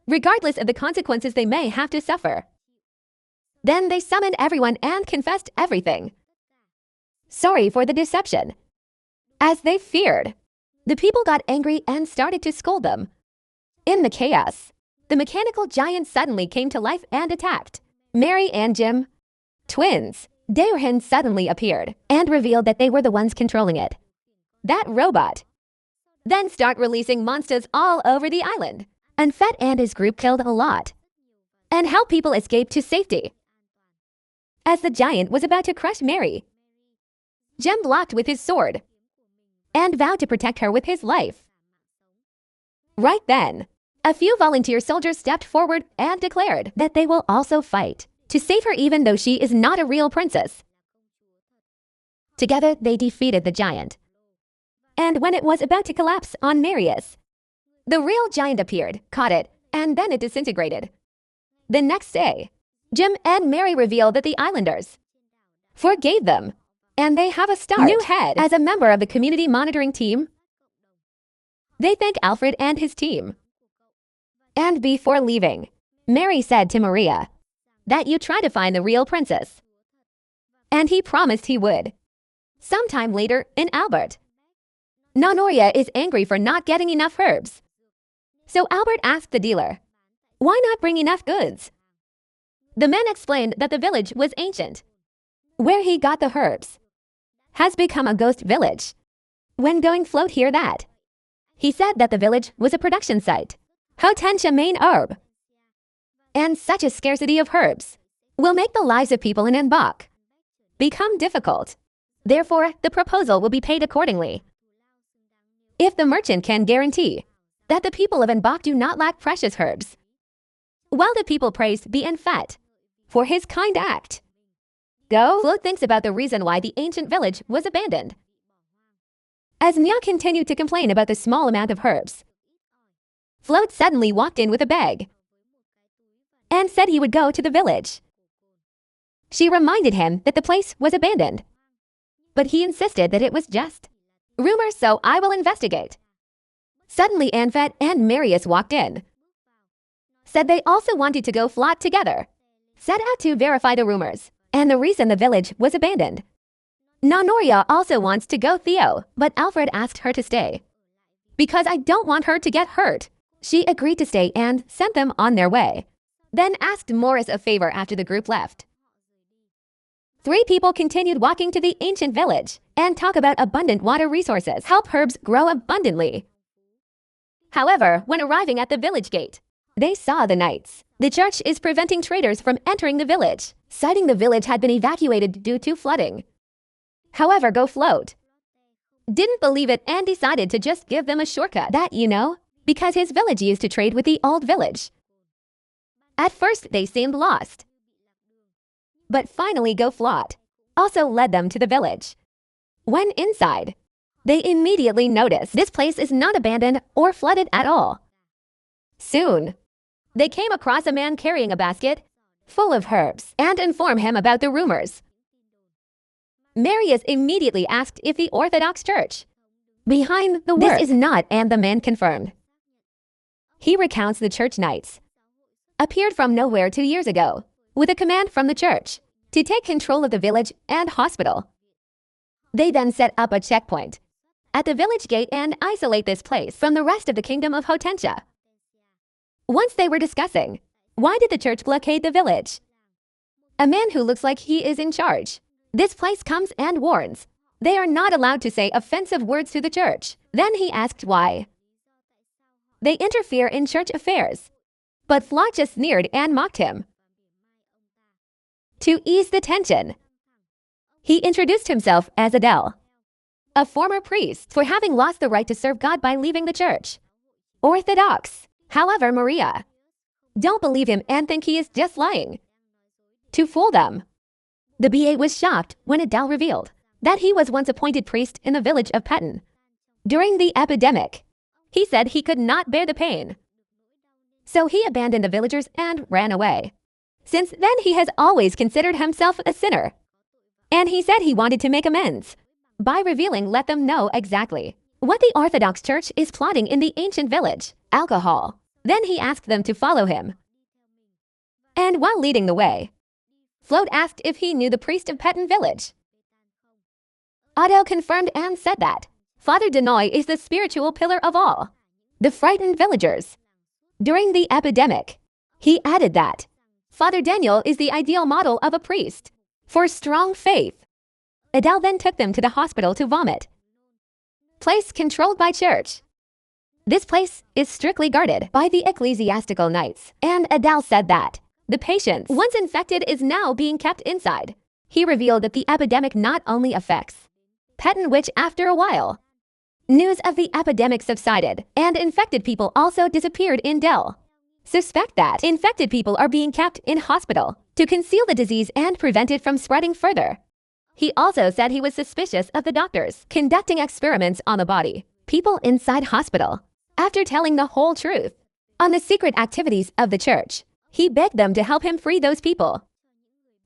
regardless of the consequences they may have to suffer. Then they summoned everyone and confessed everything. Sorry for the deception. As they feared, the people got angry and started to scold them. In the chaos, the mechanical giant suddenly came to life and attacked Mary and Jim. Twins, Daohin suddenly appeared and revealed that they were the ones controlling it. That robot then start releasing monsters all over the island, and Fett and his group killed a lot and helped people escape to safety. As the giant was about to crush Mary, Jim blocked with his sword and vowed to protect her with his life. Right then, a few volunteer soldiers stepped forward and declared that they will also fight to save her even though she is not a real princess. Together, they defeated the giant. And when it was about to collapse on Marius, the real giant appeared, caught it, and then it disintegrated. The next day, Jim and Mary revealed that the islanders forgave them, and they have a new head as a member of the community monitoring team. They thank Alfred and his team. And before leaving, Mary said to Maria that you try to find the real princess. And he promised he would. Sometime later in Albert, Nonoria is angry for not getting enough herbs. So Albert asked the dealer, why not bring enough goods? The man explained that the village was ancient. Where he got the herbs has become a ghost village. When going float hear that, he said that the village was a production site. Hortensia main herb. And such a scarcity of herbs will make the lives of people in Enbach become difficult. Therefore, the proposal will be paid accordingly. If the merchant can guarantee that the people of Enbach do not lack precious herbs, while the people praised Bien Fett for his kind act. Float thinks about the reason why the ancient village was abandoned. As Nya continued to complain about the small amount of herbs, Float suddenly walked in with a bag and said he would go to the village. She reminded him that the place was abandoned, but he insisted that it was just rumors, so I will investigate. Suddenly Anfet and Marius walked in, said they also wanted to go float together, set out to verify the rumors and the reason the village was abandoned. Nonoria also wants to go Theo, but Alfred asked her to stay. Because I don't want her to get hurt. She agreed to stay and sent them on their way, then asked Morris a favor after the group left. 3 people continued walking to the ancient village and talk about abundant water resources help herbs grow abundantly. However, when arriving at the village gate, they saw the knights. The church is preventing traders from entering the village, citing the village had been evacuated due to flooding. However, Go Float didn't believe it and decided to just give them a shortcut because his village used to trade with the old village. At first, they seemed lost. But finally, Go Float also led them to the village. When inside, they immediately noticed this place is not abandoned or flooded at all. Soon, they came across a man carrying a basket full of herbs and informed him about the rumors. Marius immediately asked if the Orthodox Church behind the work is not, and the man confirmed. He recounts the church knights appeared from nowhere 2 years ago with a command from the church to take control of the village and hospital. They then set up a checkpoint at the village gate and isolate this place from the rest of the kingdom of Hortensia. Once they were discussing, why did the church blockade the village? A man who looks like he is in charge this place comes and warns they are not allowed to say offensive words to the church. Then he asked why they interfere in church affairs, but Float just sneered and mocked him. To ease the tension, he introduced himself as Adele, a former priest, for having lost the right to serve God by leaving the church. Orthodox. However, Maria don't believe him and think he is just lying to fool them. The BA was shocked when Adele revealed that he was once appointed priest in the village of Petton. During the epidemic, he said he could not bear the pain. So he abandoned the villagers and ran away. Since then, he has always considered himself a sinner. And he said he wanted to make amends by revealing, let them know exactly what the Orthodox Church is plotting in the ancient village, alcohol. Then he asked them to follow him. And while leading the way, Float asked if he knew the priest of Petton village. Adele confirmed and said that Father Denoy is the spiritual pillar of all the frightened villagers. During the epidemic, he added that Father Daniel is the ideal model of a priest for strong faith. Adele then took them to the hospital to vomit. Place controlled by church. This place is strictly guarded by the ecclesiastical knights, and Adele said that the patient, once infected, is now being kept inside. He revealed that the epidemic not only affects Petton, which after a while, news of the epidemic subsided, and infected people also disappeared in Dell. Suspect that infected people are being kept in hospital to conceal the disease and prevent it from spreading further. He also said he was suspicious of the doctors conducting experiments on the body, people inside hospital. After telling the whole truth on the secret activities of the church, he begged them to help him free those people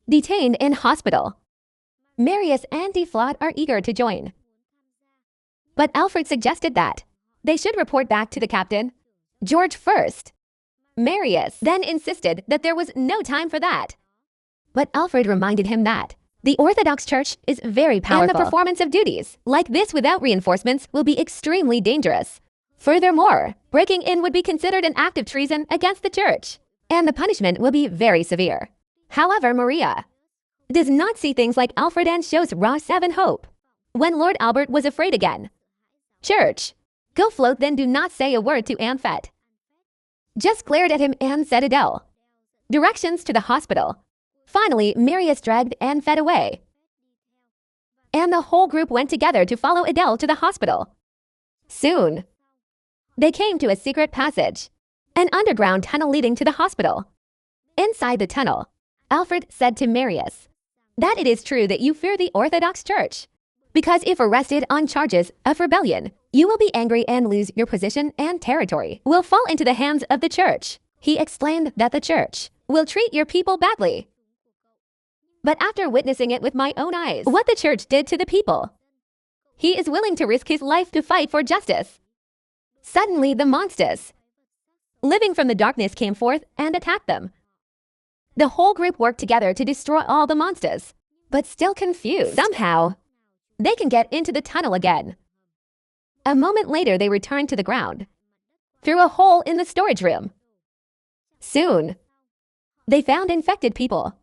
detained in hospital. Marius and Deflaut are eager to join, but Alfred suggested that they should report back to the captain, George, first. Marius then insisted that there was no time for that. But Alfred reminded him that the Orthodox Church is very powerful, and the performance of duties like this without reinforcements will be extremely dangerous. Furthermore, breaking in would be considered an act of treason against the church, and the punishment will be very severe. However, Maria does not see things like Alfred and shows Ross 7 hope. When Lord Albert was afraid again, church, go float, then do not say a word to Anfet. Just glared at him and said Adele. Directions to the hospital. Finally, Marius dragged Anfet away, and the whole group went together to follow Adele to the hospital. Soon, they came to a secret passage, an underground tunnel leading to the hospital. Inside the tunnel, Alfred said to Marius that it is true that you fear the Orthodox Church, because if arrested on charges of rebellion, you will be angry and lose your position, and territory will fall into the hands of the church. He explained that the church will treat your people badly. But after witnessing it with my own eyes, what the church did to the people, he is willing to risk his life to fight for justice. Suddenly, the monsters living from the darkness came forth and attacked them. The whole group worked together to destroy all the monsters, but still confused. Somehow, they can get into the tunnel again. A moment later, they returned to the ground through a hole in the storage room. Soon, they found infected people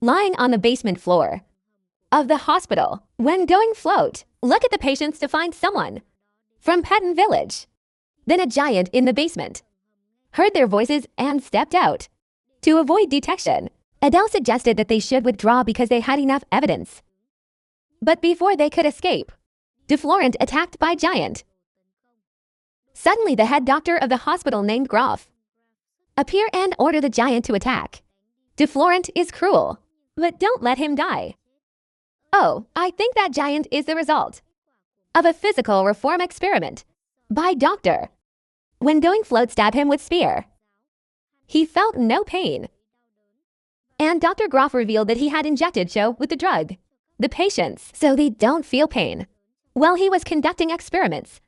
lying on the basement floor of the hospital. When going float, look at the patients to find someone from Petton village. Then a giant in the basement heard their voices and stepped out. To avoid detection, Adele suggested that they should withdraw because they had enough evidence. But before they could escape, Deflorent attacked by giant. Suddenly, the head doctor of the hospital named Groff appear and order the giant to attack. Deflorent is cruel, but don't let him die. Oh, I think that giant is the result of a physical reform experiment by Doctor. When going float, stab him with spear. He felt no pain. And Dr. Groff revealed that he had injected Cho with the drug the patients so they don't feel pain while he was conducting experiments.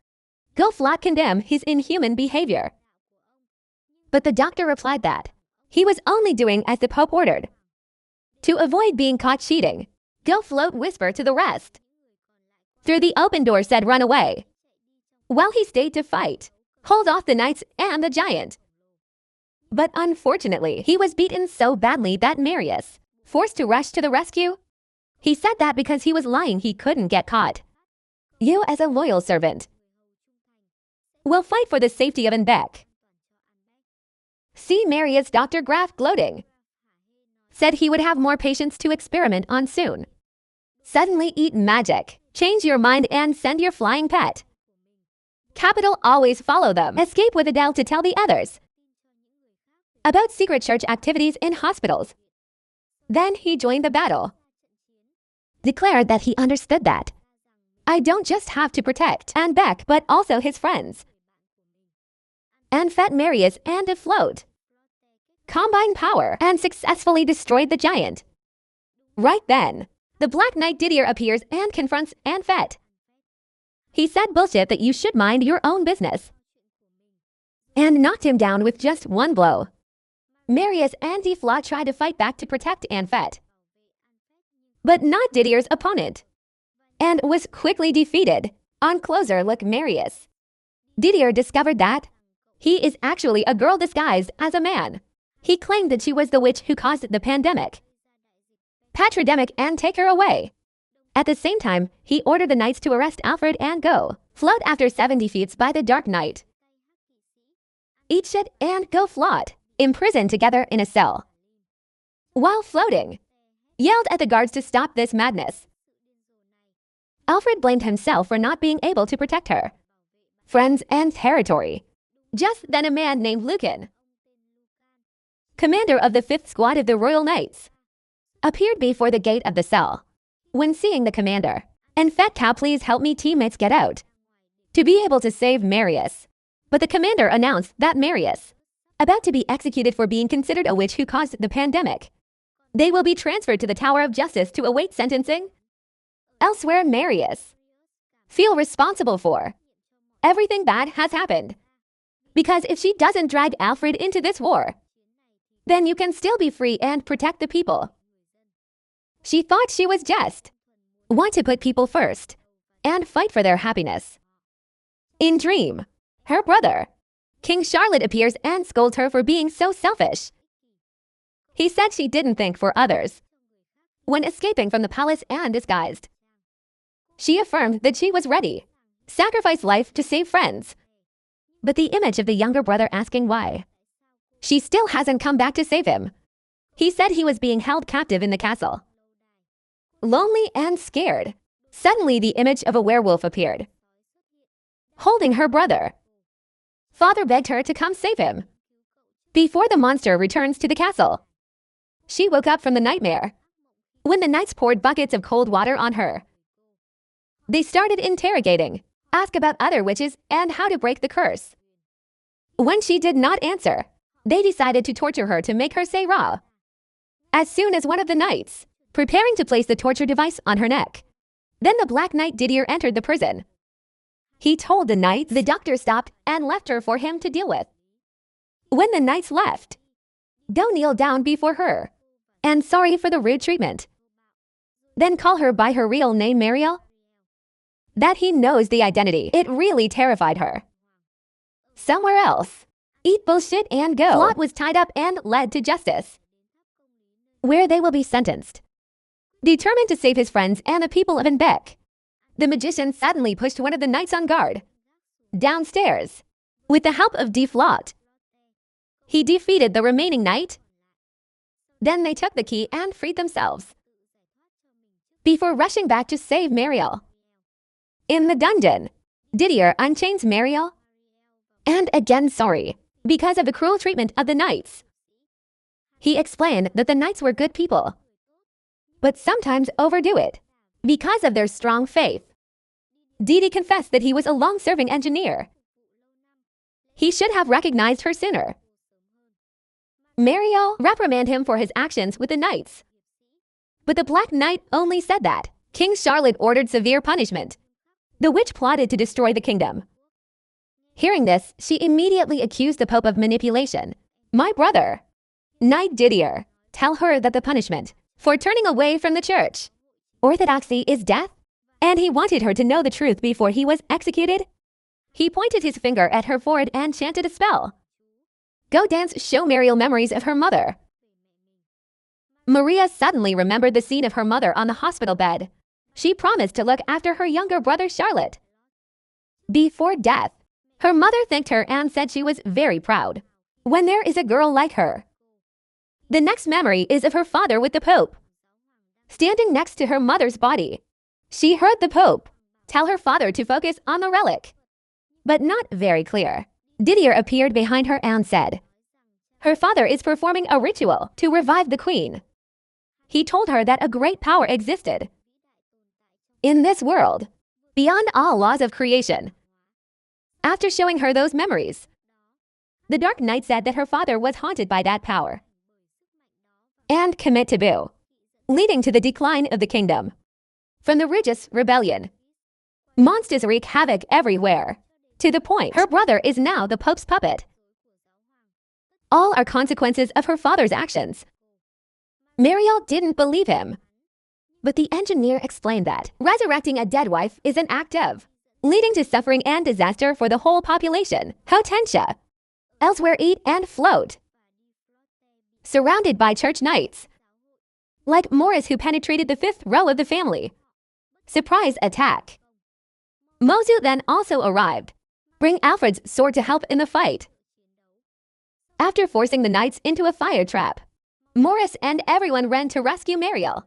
Go flat condemn his inhuman behavior. But the doctor replied that he was only doing as the Pope ordered. To avoid being caught cheating, Go float whisper to the rest. Through the open door said run away. While he stayed to fight, hold off the knights and the giant. But unfortunately, he was beaten so badly that Marius, forced to rush to the rescue. He said that because he was lying he couldn't get caught. You as a loyal servant will fight for the safety of Anbeck. See Marius. Dr. Graff, gloating, said he would have more patients to experiment on soon. Suddenly eat magic, change your mind and send your flying pet. Capital always follow them. Escape with Adele to tell the others about secret church activities in hospitals. Then he joined the battle. declared that he understood that I don't just have to protect Anne Beck but also his friends. Anne fed Marius and afloat, combined power, and successfully destroyed the giant. Right then, the Black Knight Didier appears and confronts Anne Fett. He said bullshit that you should mind your own business, and knocked him down with just one blow. Marius and Deflaut tried to fight back to protect Anne Fett, but not Didier's opponent, and was quickly defeated. On closer look, Marius. Didier discovered that he is actually a girl disguised as a man. He claimed that she was the witch who caused the pandemic, Patridemic, and take her away. At the same time, he ordered the knights to arrest Alfred and go float after 7 defeats by the Dark Knight. Eat shit and go float, imprisoned together in a cell. While floating, yelled at the guards to stop this madness. Alfred blamed himself for not being able to protect her friends and territory. Just then a man named Lucan, commander of the 5th Squad of the Royal Knights, appeared before the gate of the cell. When seeing the commander, "And Fat Cow, please help me teammates get out," to be able to save Marius. But the commander announced that Marius, about to be executed for being considered a witch who caused the pandemic, they will be transferred to the Tower of Justice to await sentencing. Elsewhere, Marius feel responsible for everything bad has happened, because if she doesn't drag Alfred into this war, then you can still be free and protect the people. She thought she was just want to put people first and fight for their happiness. In dream, her brother, King Charlotte, appears and scolds her for being so selfish. He said she didn't think for others when escaping from the palace and disguised. She affirmed that she was ready sacrifice life to save friends. But the image of the younger brother asking why she still hasn't come back to save him. He said he was being held captive in the castle, lonely and scared. Suddenly the image of a werewolf appeared, holding her brother. Father begged her to come save him before the monster returns to the castle. She woke up from the nightmare when the knights poured buckets of cold water on her. They started interrogating, ask about other witches and how to break the curse. When she did not answer, they decided to torture her to make her say raw. As soon as one of the knights preparing to place the torture device on her neck, then the Black Knight Didier entered the prison. He told the knights the doctor stopped and left her for him to deal with. When the knights left, go kneel down before her and sorry for the rude treatment. Then call her by her real name, Mariel. That he knows the identity. It really terrified her. Somewhere else, eat bullshit and go. Plot was tied up and led to justice, where they will be sentenced. Determined to save his friends and the people of Anbeck, the magician suddenly pushed one of the knights on guard downstairs. With the help of Deflaut, he defeated the remaining knight. Then they took the key and freed themselves before rushing back to save Mariel. In the dungeon, Didier unchains Mariel and again sorry because of the cruel treatment of the knights. He explained that the knights were good people, but sometimes overdo it because of their strong faith. Didi confessed that he was a long-serving engineer. He should have recognized her sooner. Mariel reprimanded him for his actions with the knights, but the Black Knight only said that King Charlotte ordered severe punishment. The witch plotted to destroy the kingdom. Hearing this, she immediately accused the Pope of manipulation. My brother, Knight Didier, tell her that the punishment for turning away from the church orthodoxy is death, and he wanted her to know the truth before he was executed. He pointed his finger at her forehead and chanted a spell. Go dance, show Mariel memories of her mother. Maria suddenly remembered the scene of her mother on the hospital bed. She promised to look after her younger brother Charlotte. Before death, her mother thanked her and said she was very proud when there is a girl like her. The next memory is of her father with the Pope, standing next to her mother's body. She heard the Pope tell her father to focus on the relic, but not very clear. Didier appeared behind her and said, her father is performing a ritual to revive the queen. He told her that a great power existed in this world, beyond all laws of creation. After showing her those memories, the Dark Knight said that her father was haunted by that power and commit taboo, leading to the decline of the kingdom. From the religious rebellion, monsters wreak havoc everywhere, to the point her brother is now the Pope's puppet. All are consequences of her father's actions. Mariel didn't believe him, but the engineer explained that resurrecting a dead wife is an act of, leading to suffering and disaster for the whole population. Hortensia, elsewhere eat and float, surrounded by church knights, like Morris who penetrated the fifth row of the family. Surprise attack. Mozu then also arrived, bring Alfred's sword to help in the fight. After forcing the knights into a fire trap, Morris and everyone ran to rescue Mariel.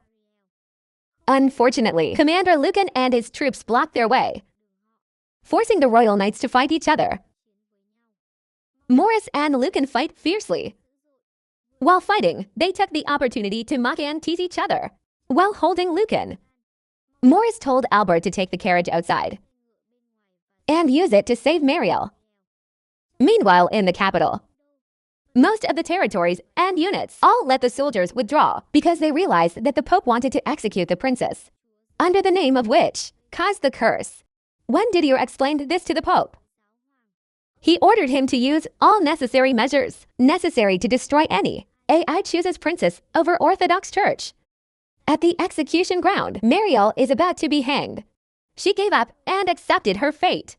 Unfortunately, Commander Lucan and his troops blocked their way, forcing the royal knights to fight each other. Morris and Lucan fight fiercely. While fighting, they took the opportunity to mock and tease each other. While holding Lucan, Morris told Albert to take the carriage outside and use it to save Mariel. Meanwhile, in the capital, most of the territories and units all let the soldiers withdraw because they realized that the Pope wanted to execute the princess, under the name of which caused the curse. When Didier explained this to the Pope, he ordered him to use all necessary measures necessary to destroy any AI chooses princess over Orthodox Church. At the execution ground, Mariel is about to be hanged. She gave up and accepted her fate.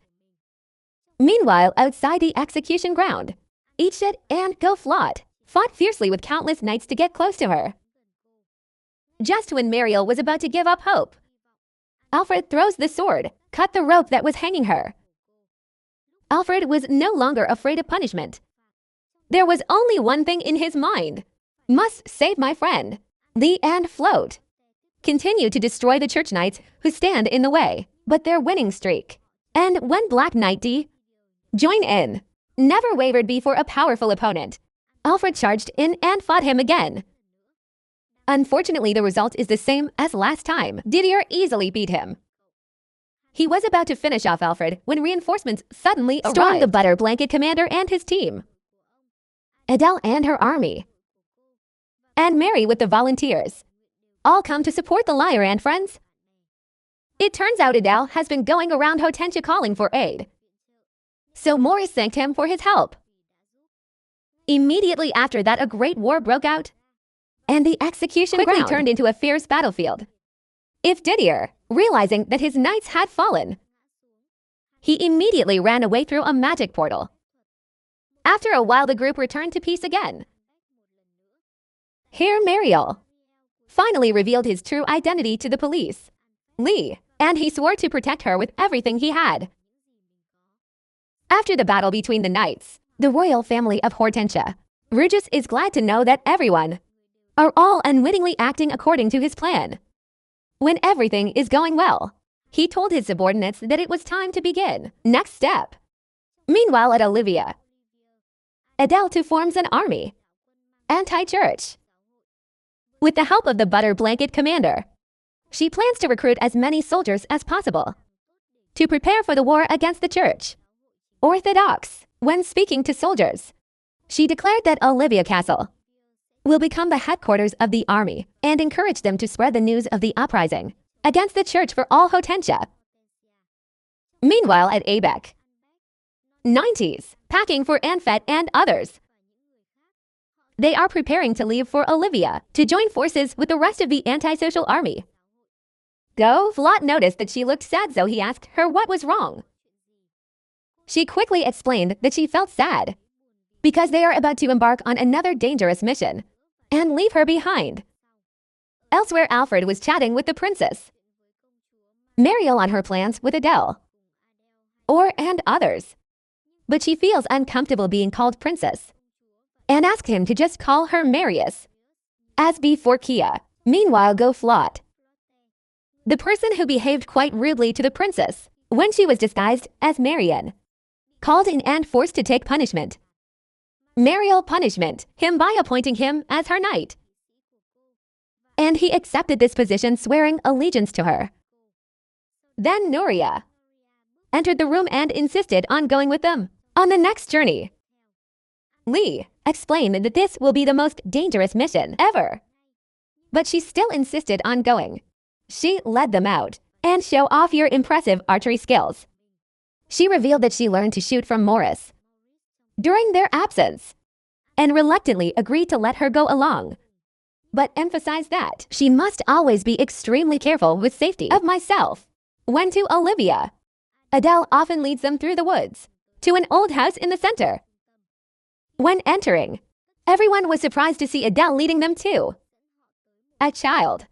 Meanwhile, outside the execution ground, Eachit and Goflot fought fiercely with countless knights to get close to her. Just when Mariel was about to give up hope, Alfred throws the sword, cut the rope that was hanging her. Alfred was no longer afraid of punishment. There was only one thing in his mind: must save my friend. Lee and Float continue to destroy the church knights who stand in the way, but their winning streak, and when Black Knight D joined in, never wavered before a powerful opponent. Alfred charged in and fought him again. Unfortunately, the result is the same as last time. Didier easily beat him. He was about to finish off Alfred when reinforcements suddenly arrived. Storm the Butter Blanket Commander and his team, Adele and her army, and Mary with the volunteers, all come to support the liar and friends. It turns out Adele has been going around Hortensia calling for aid, so Morris thanked him for his help. Immediately after that, a great war broke out, and the execution quickly turned into a fierce battlefield. If Didier, realizing that his knights had fallen, he immediately ran away through a magic portal. After a while, the group returned to peace again. Here, Mariel finally revealed his true identity to the police, Lee, and he swore to protect her with everything he had. After the battle between the knights, the royal family of Hortensia, Regis is glad to know that everyone are all unwittingly acting according to his plan. When everything is going well, he told his subordinates that it was time to begin. Next step. Meanwhile, at Olivia, Adele too forms an army, anti-church. With the help of the Butter Blanket Commander, she plans to recruit as many soldiers as possible to prepare for the war against the church. Orthodox. When speaking to soldiers, she declared that Olivia Castle will become the headquarters of the army and encouraged them to spread the news of the uprising against the church for all Hortensia. Meanwhile, at Abec, 90s, packing for Anfet and others. They are preparing to leave for Olivia to join forces with the rest of the antisocial army. Goflot noticed that she looked sad, so he asked her what was wrong. She quickly explained that she felt sad because they are about to embark on another dangerous mission and leave her behind. Elsewhere, Alfred was chatting with the princess Mariel on her plans with Adele and others, but she feels uncomfortable being called princess and asked him to just call her Marius, as before Kia. Meanwhile, Goflot, the person who behaved quite rudely to the princess when she was disguised as Marian, called in and forced to take punishment. Mariel punishment him by appointing him as her knight, and he accepted this position, swearing allegiance to her. Then Nuria entered the room and insisted on going with them on the next journey. Lee explained that this will be the most dangerous mission ever, but she still insisted on going. She led them out and show off your impressive archery skills. She revealed that she learned to shoot from Morris during their absence and reluctantly agreed to let her go along, but emphasized that she must always be extremely careful with safety of myself. When to Olivia, Adele often leads them through the woods to an old house in the center. When entering, everyone was surprised to see Adele leading them too. A child.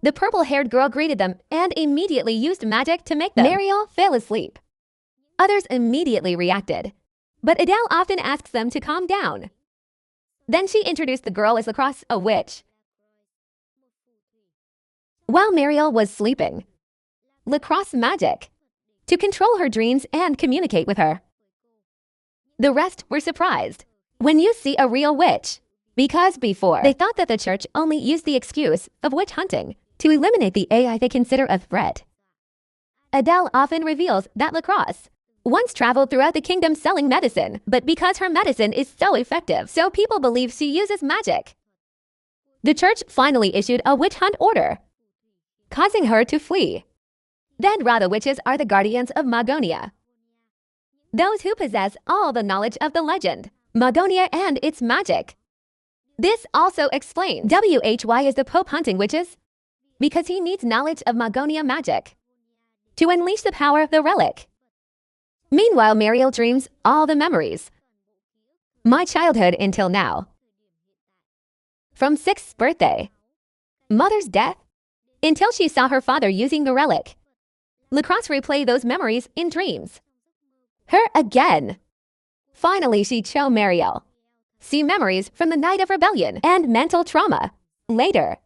The purple-haired girl greeted them and immediately used magic to make them. Mariel fell asleep. Others immediately reacted, but Adele often asks them to calm down. Then she introduced the girl as Lacrosse, a witch. While Mariel was sleeping, Lacrosse magic to control her dreams and communicate with her. The rest were surprised when you see a real witch, because before they thought that the church only used the excuse of witch hunting to eliminate the AI they consider a threat. Adele often reveals that Lacrosse once traveled throughout the kingdom selling medicine, but because her medicine is so effective, so people believe she uses magic. The church finally issued a witch hunt order, causing her to flee. Then Radha witches are the guardians of Magonia, those who possess all the knowledge of the legend, Magonia and its magic. This also explains why is the Pope hunting witches, because he needs knowledge of Magonia magic to unleash the power of the relic. Meanwhile, Mariel dreams all the memories. My childhood until now. From 6th birthday, mother's death, until she saw her father using the relic. Lacrosse replay those memories in dreams. Her again. Finally, she chose Mariel. See memories from the night of rebellion and mental trauma. Later,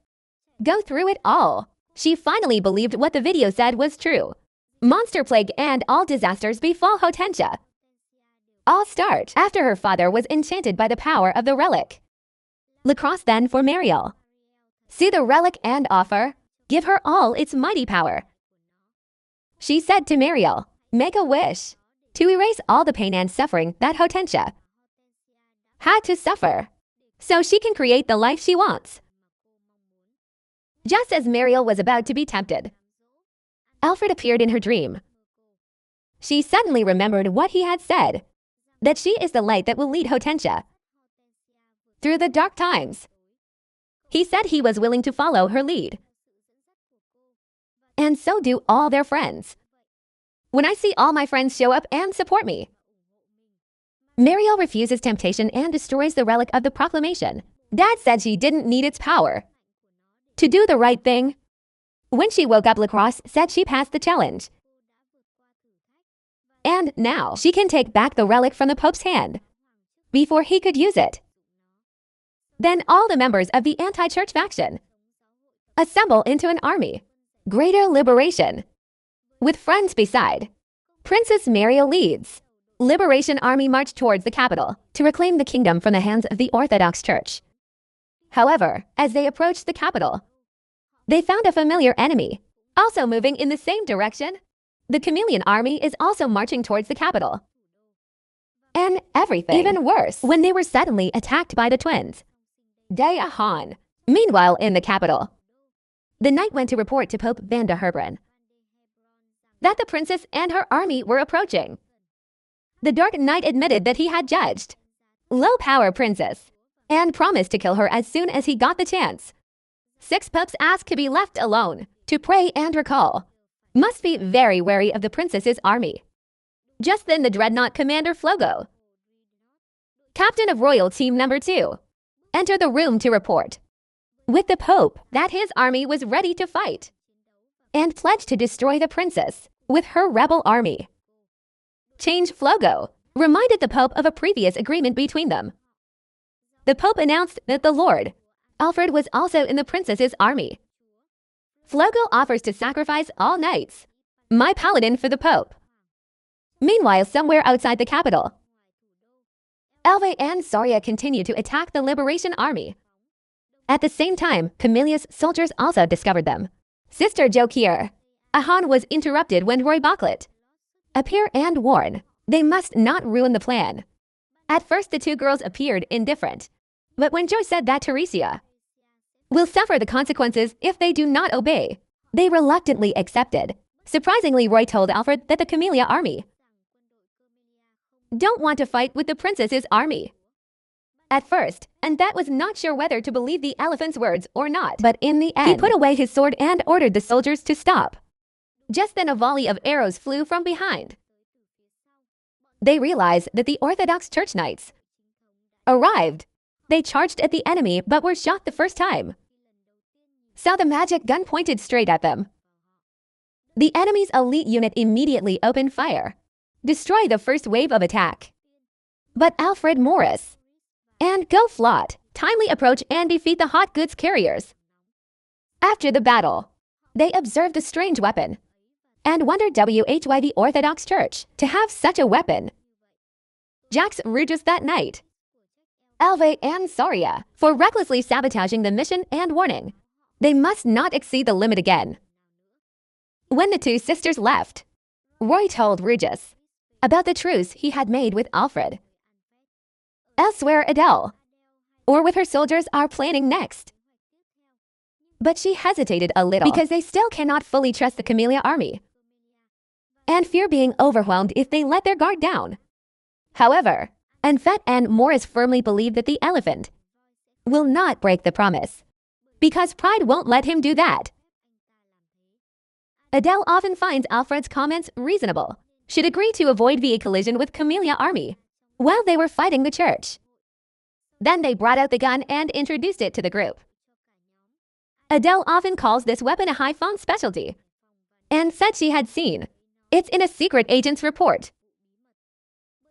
go through it all. She finally believed what the video said was true. Monster plague and all disasters befall Hortensia. All start after her father was enchanted by the power of the relic. Lacrosse then for Mariel. See the relic and offer, give her all its mighty power. She said to Mariel, make a wish to erase all the pain and suffering that Hortensia had to suffer, so she can create the life she wants. Just as Mariel was about to be tempted, Alfred appeared in her dream. She suddenly remembered what he had said, that she is the light that will lead Hortensia through the dark times. He said he was willing to follow her lead. And so do all their friends. When I see all my friends show up and support me. Mariel refuses temptation and destroys the relic of the proclamation. Dad said she didn't need its power to do the right thing. When she woke up, Lacrosse said she passed the challenge. And now she can take back the relic from the Pope's hand before he could use it. Then all the members of the anti-church faction assemble into an army. Greater liberation. With friends beside, Princess Mariel leads. Liberation Army marched towards the capital to reclaim the kingdom from the hands of the Orthodox Church. However, as they approached the capital, they found a familiar enemy, also moving in the same direction. The Chameleon Army is also marching towards the capital. And everything even worse when they were suddenly attacked by the twins, Daya Han. Meanwhile, in the capital, the knight went to report to Pope Vanda Hebron that the princess and her army were approaching. The Dark Knight admitted that he had judged low-power princess and promised to kill her as soon as he got the chance. 6 popes asked to be left alone to pray and recall. Must be very wary of the princess's army. Just then the dreadnought commander Flogo, captain of royal team number 2, entered the room to report with the Pope that his army was ready to fight and pledged to destroy the princess with her rebel army. Change Flogo reminded the Pope of a previous agreement between them. The Pope announced that the Lord Alfred was also in the princess's army. Flogo offers to sacrifice all knights, my paladin for the Pope. Meanwhile, somewhere outside the capital, Elve and Soria continue to attack the Liberation Army. At the same time, Camilia's soldiers also discovered them. Sister Jokir Ahan was interrupted when Roy Bocklet appeared and warned they must not ruin the plan. At first, the two girls appeared indifferent, but when Joy said that Teresia will suffer the consequences if they do not obey, they reluctantly accepted. Surprisingly, Roy told Alfred that the Camellia army don't want to fight with the princess's army. At first, Enfet was not sure whether to believe the elephant's words or not, but in the end, he put away his sword and ordered the soldiers to stop. Just then a volley of arrows flew from behind. They realized that the Orthodox Church Knights arrived. They charged at the enemy but were shot the first time. Saw the magic gun pointed straight at them. The enemy's elite unit immediately opened fire, destroy the first wave of attack. But Alfred Morris and Go Flott timely approach and defeat the hot goods carriers. After the battle, they observed the strange weapon and wondered why the Orthodox Church to have such a weapon. Jacques Rougeous that night, Alve and Soria for recklessly sabotaging the mission and warning they must not exceed the limit again. When the two sisters left, Roy told Rougeous about the truce he had made with Alfred. Elsewhere, Adele, or with her soldiers, are planning next. But she hesitated a little because they still cannot fully trust the Camellia army and fear being overwhelmed if they let their guard down. However, Enfet and Morris firmly believe that the elephant will not break the promise because pride won't let him do that. Adele often finds Alfred's comments reasonable. She'd agree to avoid VA collision with Camellia army while they were fighting the church. Then they brought out the gun and introduced it to the group. Adele often calls this weapon a Haiphong specialty and said she had seen it's in a secret agent's report.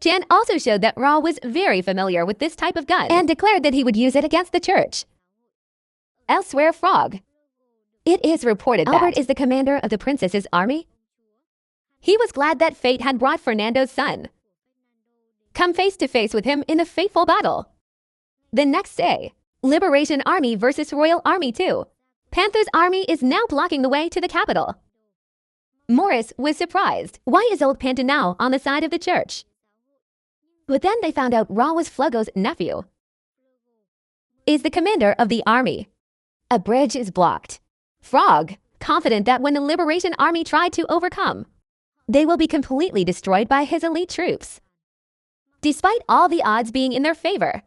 Jan also showed that Ra was very familiar with this type of gun and declared that he would use it against the church. Elsewhere, Frog. It is reported that Albert is the commander of the princess's army. He was glad that fate had brought Fernando's son come face to face with him in the fateful battle. The next day, Liberation Army versus Royal Army 2. Panther's army is now blocking the way to the capital. Morris was surprised. Why is old Panther now on the side of the church? But then they found out Ra was Flogo's nephew is the commander of the army. A bridge is blocked. Frog, confident that when the Liberation Army tried to overcome, they will be completely destroyed by his elite troops. Despite all the odds being in their favor,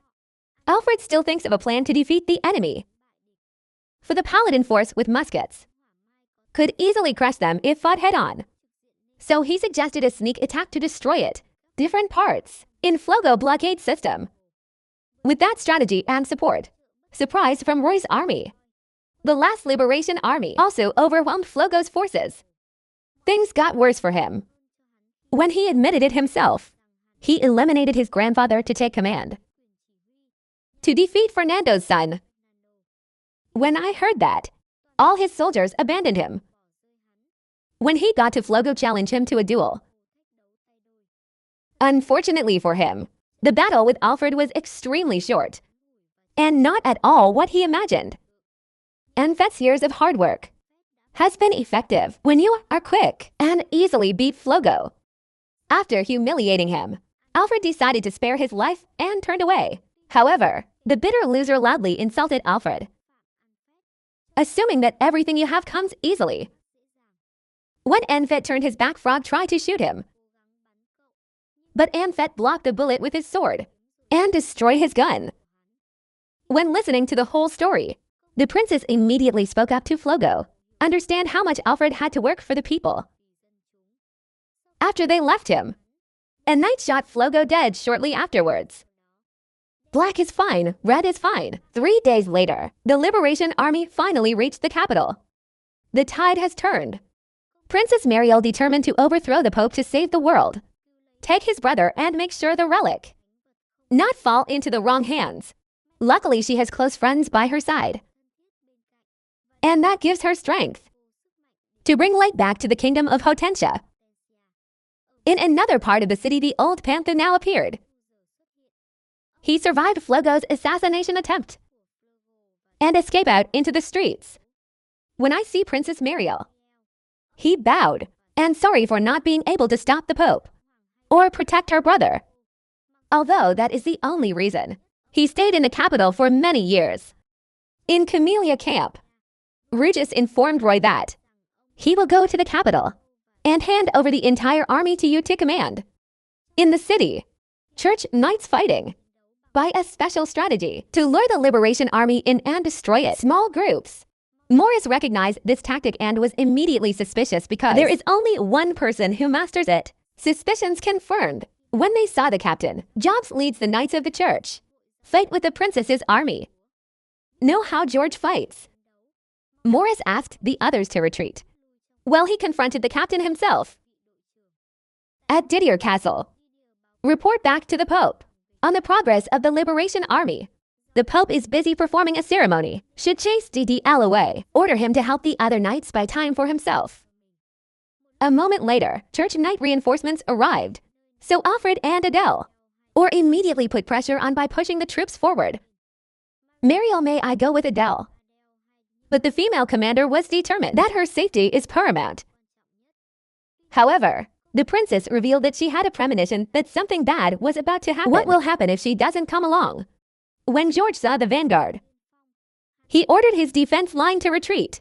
Alfred still thinks of a plan to defeat the enemy. For the Paladin force with muskets could easily crush them if fought head-on. So he suggested a sneak attack to destroy it, different parts, in Flogo blockade system. With that strategy and support, surprise from Roy's army, the last Liberation Army also overwhelmed Flogo's forces. Things got worse for him. When he admitted it himself, he eliminated his grandfather to take command to defeat Fernando's son. When I heard that, all his soldiers abandoned him. When he got to Flogo, challenge him to a duel. Unfortunately for him, the battle with Alfred was extremely short and not at all what he imagined. Enfet's years of hard work has been effective when you are quick and easily beat Flogo. After humiliating him, Alfred decided to spare his life and turned away. However, the bitter loser loudly insulted Alfred, assuming that everything you have comes easily. When Enfet turned his back, Frog tried to shoot him, but Enfet blocked the bullet with his sword and destroyed his gun. When listening to the whole story, the princess immediately spoke up to Flogo, understand how much Alfred had to work for the people. After they left him, a knight shot Flogo dead shortly afterwards. Black is fine, red is fine. 3 days later, the Liberation Army finally reached the capital. The tide has turned. Princess Mariel determined to overthrow the Pope to save the world, take his brother and make sure the relic not fall into the wrong hands. Luckily, she has close friends by her side, and that gives her strength to bring light back to the kingdom of Hortensia. In another part of the city, the old Panther now appeared. He survived Flogo's assassination attempt and escaped out into the streets. When I see Princess Mariel, He bowed, and sorry for not being able to stop the Pope or protect her brother. Although that is the only reason. He stayed in the capital for many years. In Camellia Camp, Regis informed Roy that he will go to the capital and hand over the entire army to you to command. In the city, Church Knights fighting by a special strategy to lure the Liberation Army in and destroy it. Small groups. Morris recognized this tactic and was immediately suspicious because there is only one person who masters it. Suspicions confirmed when they saw the captain. Jobs leads the Knights of the Church fight with the princess's army. Know how George fights? Morris asked the others to retreat. Well, he confronted the captain himself at Didier Castle. Report back to the Pope on the progress of the Liberation Army. The Pope is busy performing a ceremony. Should chase DDL away. Order him to help the other knights buy time for himself. A moment later, Church Knight reinforcements arrived. So Alfred and Adele immediately put pressure on by pushing the troops forward. Mariel, may I go with Adele? But the female commander was determined that her safety is paramount. However, the princess revealed that she had a premonition that something bad was about to happen. What will happen if she doesn't come along? When George saw the vanguard, he ordered his defense line to retreat,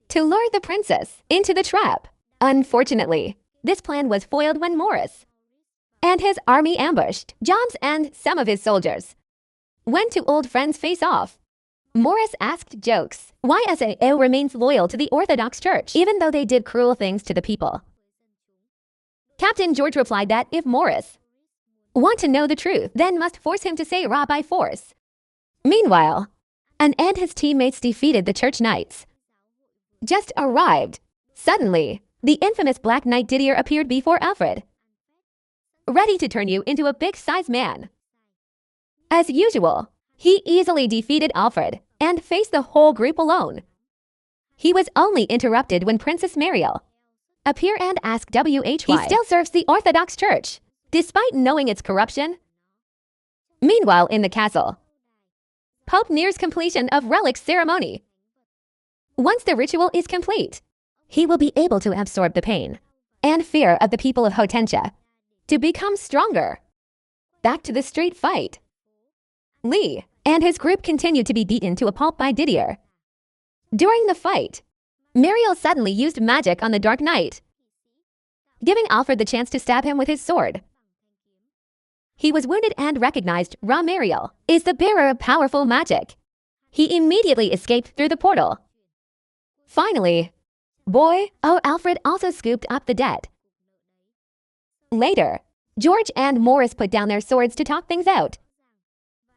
to lure the princess into the trap. Unfortunately, this plan was foiled when Morris and his army ambushed Jobs and some of his soldiers. When two old friends face off, Morris asked jokes why SAO remains loyal to the Orthodox Church, even though they did cruel things to the people. Captain George replied that if Morris want to know the truth, then must force him to say Ra by force. Meanwhile, Anne and his teammates defeated the Church Knights. Just arrived. Suddenly, the infamous Black Knight Didier appeared before Alfred, ready to turn you into a big-sized man. As usual, he easily defeated Alfred and faced the whole group alone. He was only interrupted when Princess Mariel appeared and asked why he still serves the Orthodox Church, despite knowing its corruption. Meanwhile, in the castle, Pope nears completion of relic ceremony. Once the ritual is complete, he will be able to absorb the pain and fear of the people of Hortensia to become stronger. Back to the street fight. Lee and his group continued to be beaten to a pulp by Didier. During the fight, Mariel suddenly used magic on the Dark Knight, giving Alfred the chance to stab him with his sword. He was wounded and recognized Ra Mariel is the bearer of powerful magic. He immediately escaped through the portal. Finally, Alfred also scooped up the dead. Later, George and Morris put down their swords to talk things out.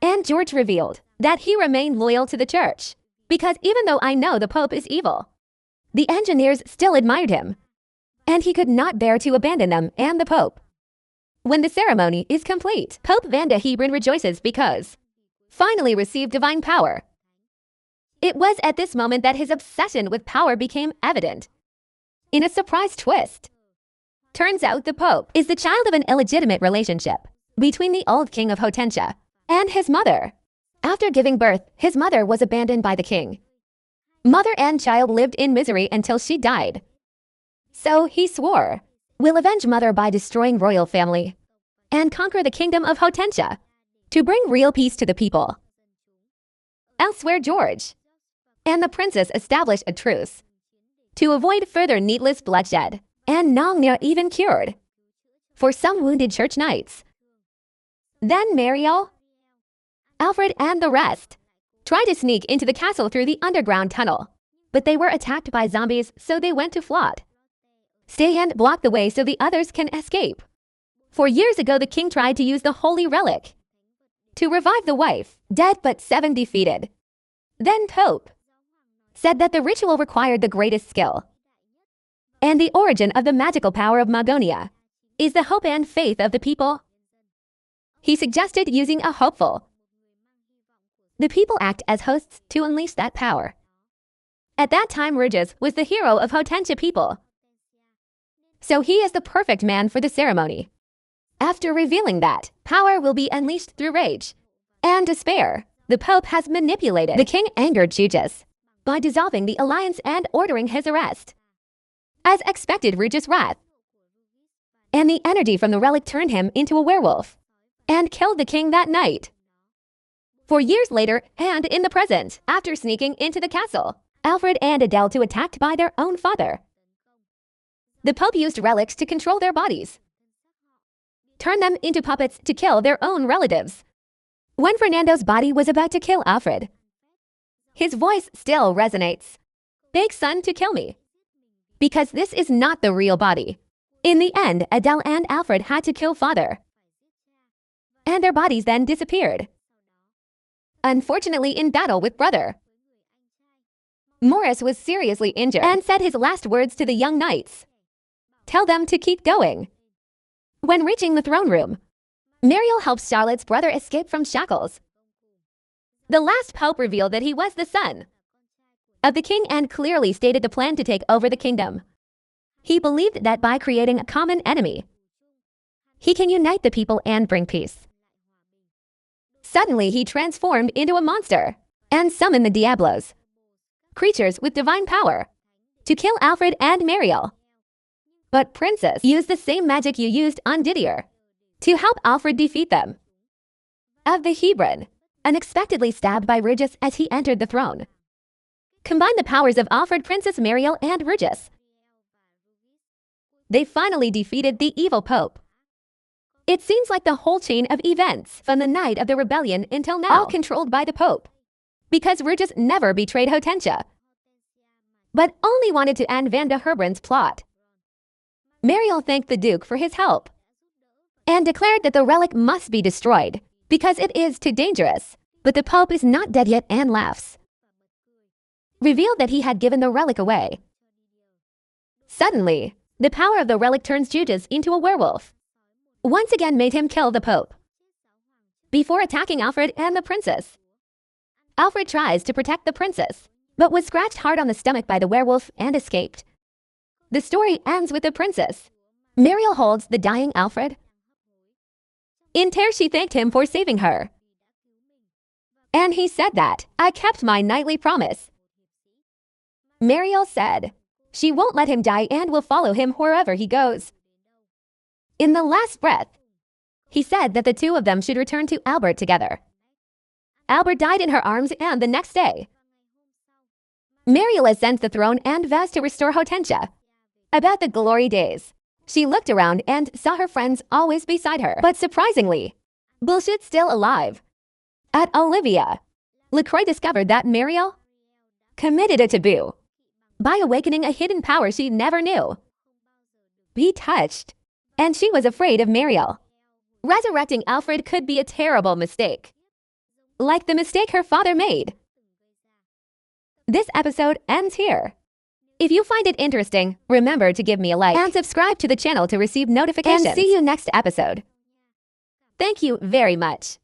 And George revealed that he remained loyal to the church, because even though I know the Pope is evil, the engineers still admired him, and he could not bear to abandon them and the Pope. When the ceremony is complete, Pope Vanda Hebron rejoices because finally received divine power. It was at this moment that his obsession with power became evident. In a surprise twist, turns out the Pope is the child of an illegitimate relationship between the old king of Hortensia and his mother. After giving birth, his mother was abandoned by the king. Mother and child lived in misery until she died. So he swore, will avenge mother by destroying royal family and conquer the kingdom of Hortensia to bring real peace to the people. Elsewhere, George and the princess established a truce to avoid further needless bloodshed, and Nongnia even cured for some wounded church knights. Then Mariel, Alfred and the rest tried to sneak into the castle through the underground tunnel, but they were attacked by zombies, so they went to Flot. Stay and block the way so the others can escape. 4 years ago, the king tried to use the holy relic to revive the wife, dead but 7 defeated. Then Pope said that the ritual required the greatest skill, and the origin of the magical power of Magonia is the hope and faith of the people. He suggested using a hopeful. The people act as hosts to unleash that power. At that time, Regis was the hero of Hortensia people, so he is the perfect man for the ceremony. After revealing that power will be unleashed through rage and despair, the Pope has manipulated the king, angered Judas by dissolving the alliance and ordering his arrest. as expected, Rugis' wrath, and the energy from the relic turned him into a werewolf and killed the king that night. 4 years later, and in the present, after sneaking into the castle, Alfred and Adele were attacked by their own father. The Pope used relics to control their bodies, turn them into puppets to kill their own relatives. When Fernando's body was about to kill Alfred, his voice still resonates. Beg son to kill me, because this is not the real body. In the end, Adele and Alfred had to kill father, and their bodies then disappeared. Unfortunately, in battle with brother, Morris was seriously injured and said his last words to the young knights: "Tell them to keep going." When reaching the throne room, Mariel helps Charlotte's brother escape from shackles. The last pope revealed that he was the son of the king and clearly stated the plan to take over the kingdom. He believed that by creating a common enemy, he can unite the people and bring peace. Suddenly, he transformed into a monster and summoned the Diablos, creatures with divine power, to kill Alfred and Mariel. But Princess used the same magic you used on Didier to help Alfred defeat them. Of the Hebron, unexpectedly stabbed by Rugis as he entered the throne. Combine the powers of Alfred, Princess Mariel, and Rugis. They finally defeated the evil Pope. It seems like the whole chain of events from the night of the rebellion until now, all controlled by the Pope, because Rugis never betrayed Hortensia, but only wanted to end Van de Herbrand's plot. Mariel thanked the Duke for his help and declared that the relic must be destroyed because it is too dangerous, but the Pope is not dead yet and laughs, revealed that he had given the relic away. Suddenly, the power of the relic turns Judas into a werewolf, once again made him kill the Pope before attacking Alfred and the princess. Alfred tries to protect the princess, but was scratched hard on the stomach by the werewolf and escaped. The story ends with the princess. Mariel holds the dying Alfred. In tears, she thanked him for saving her, and he said that, "I kept my knightly promise." Mariel said she won't let him die and will follow him wherever he goes. In the last breath, he said that the two of them should return to Albert together. Albert died in her arms, and the next day, Mariel ascends the throne and vows to restore Hortensia. About the glory days, she looked around and saw her friends always beside her. But surprisingly, Bullshit's still alive. At Olivia, LaCroix discovered that Mariel committed a taboo by awakening a hidden power she never knew. Be touched, and she was afraid of Mariel. Resurrecting Alfred could be a terrible mistake, like the mistake her father made. This episode ends here. If you find it interesting, remember to give me a like and subscribe to the channel to receive notifications. And see you next episode. Thank you very much.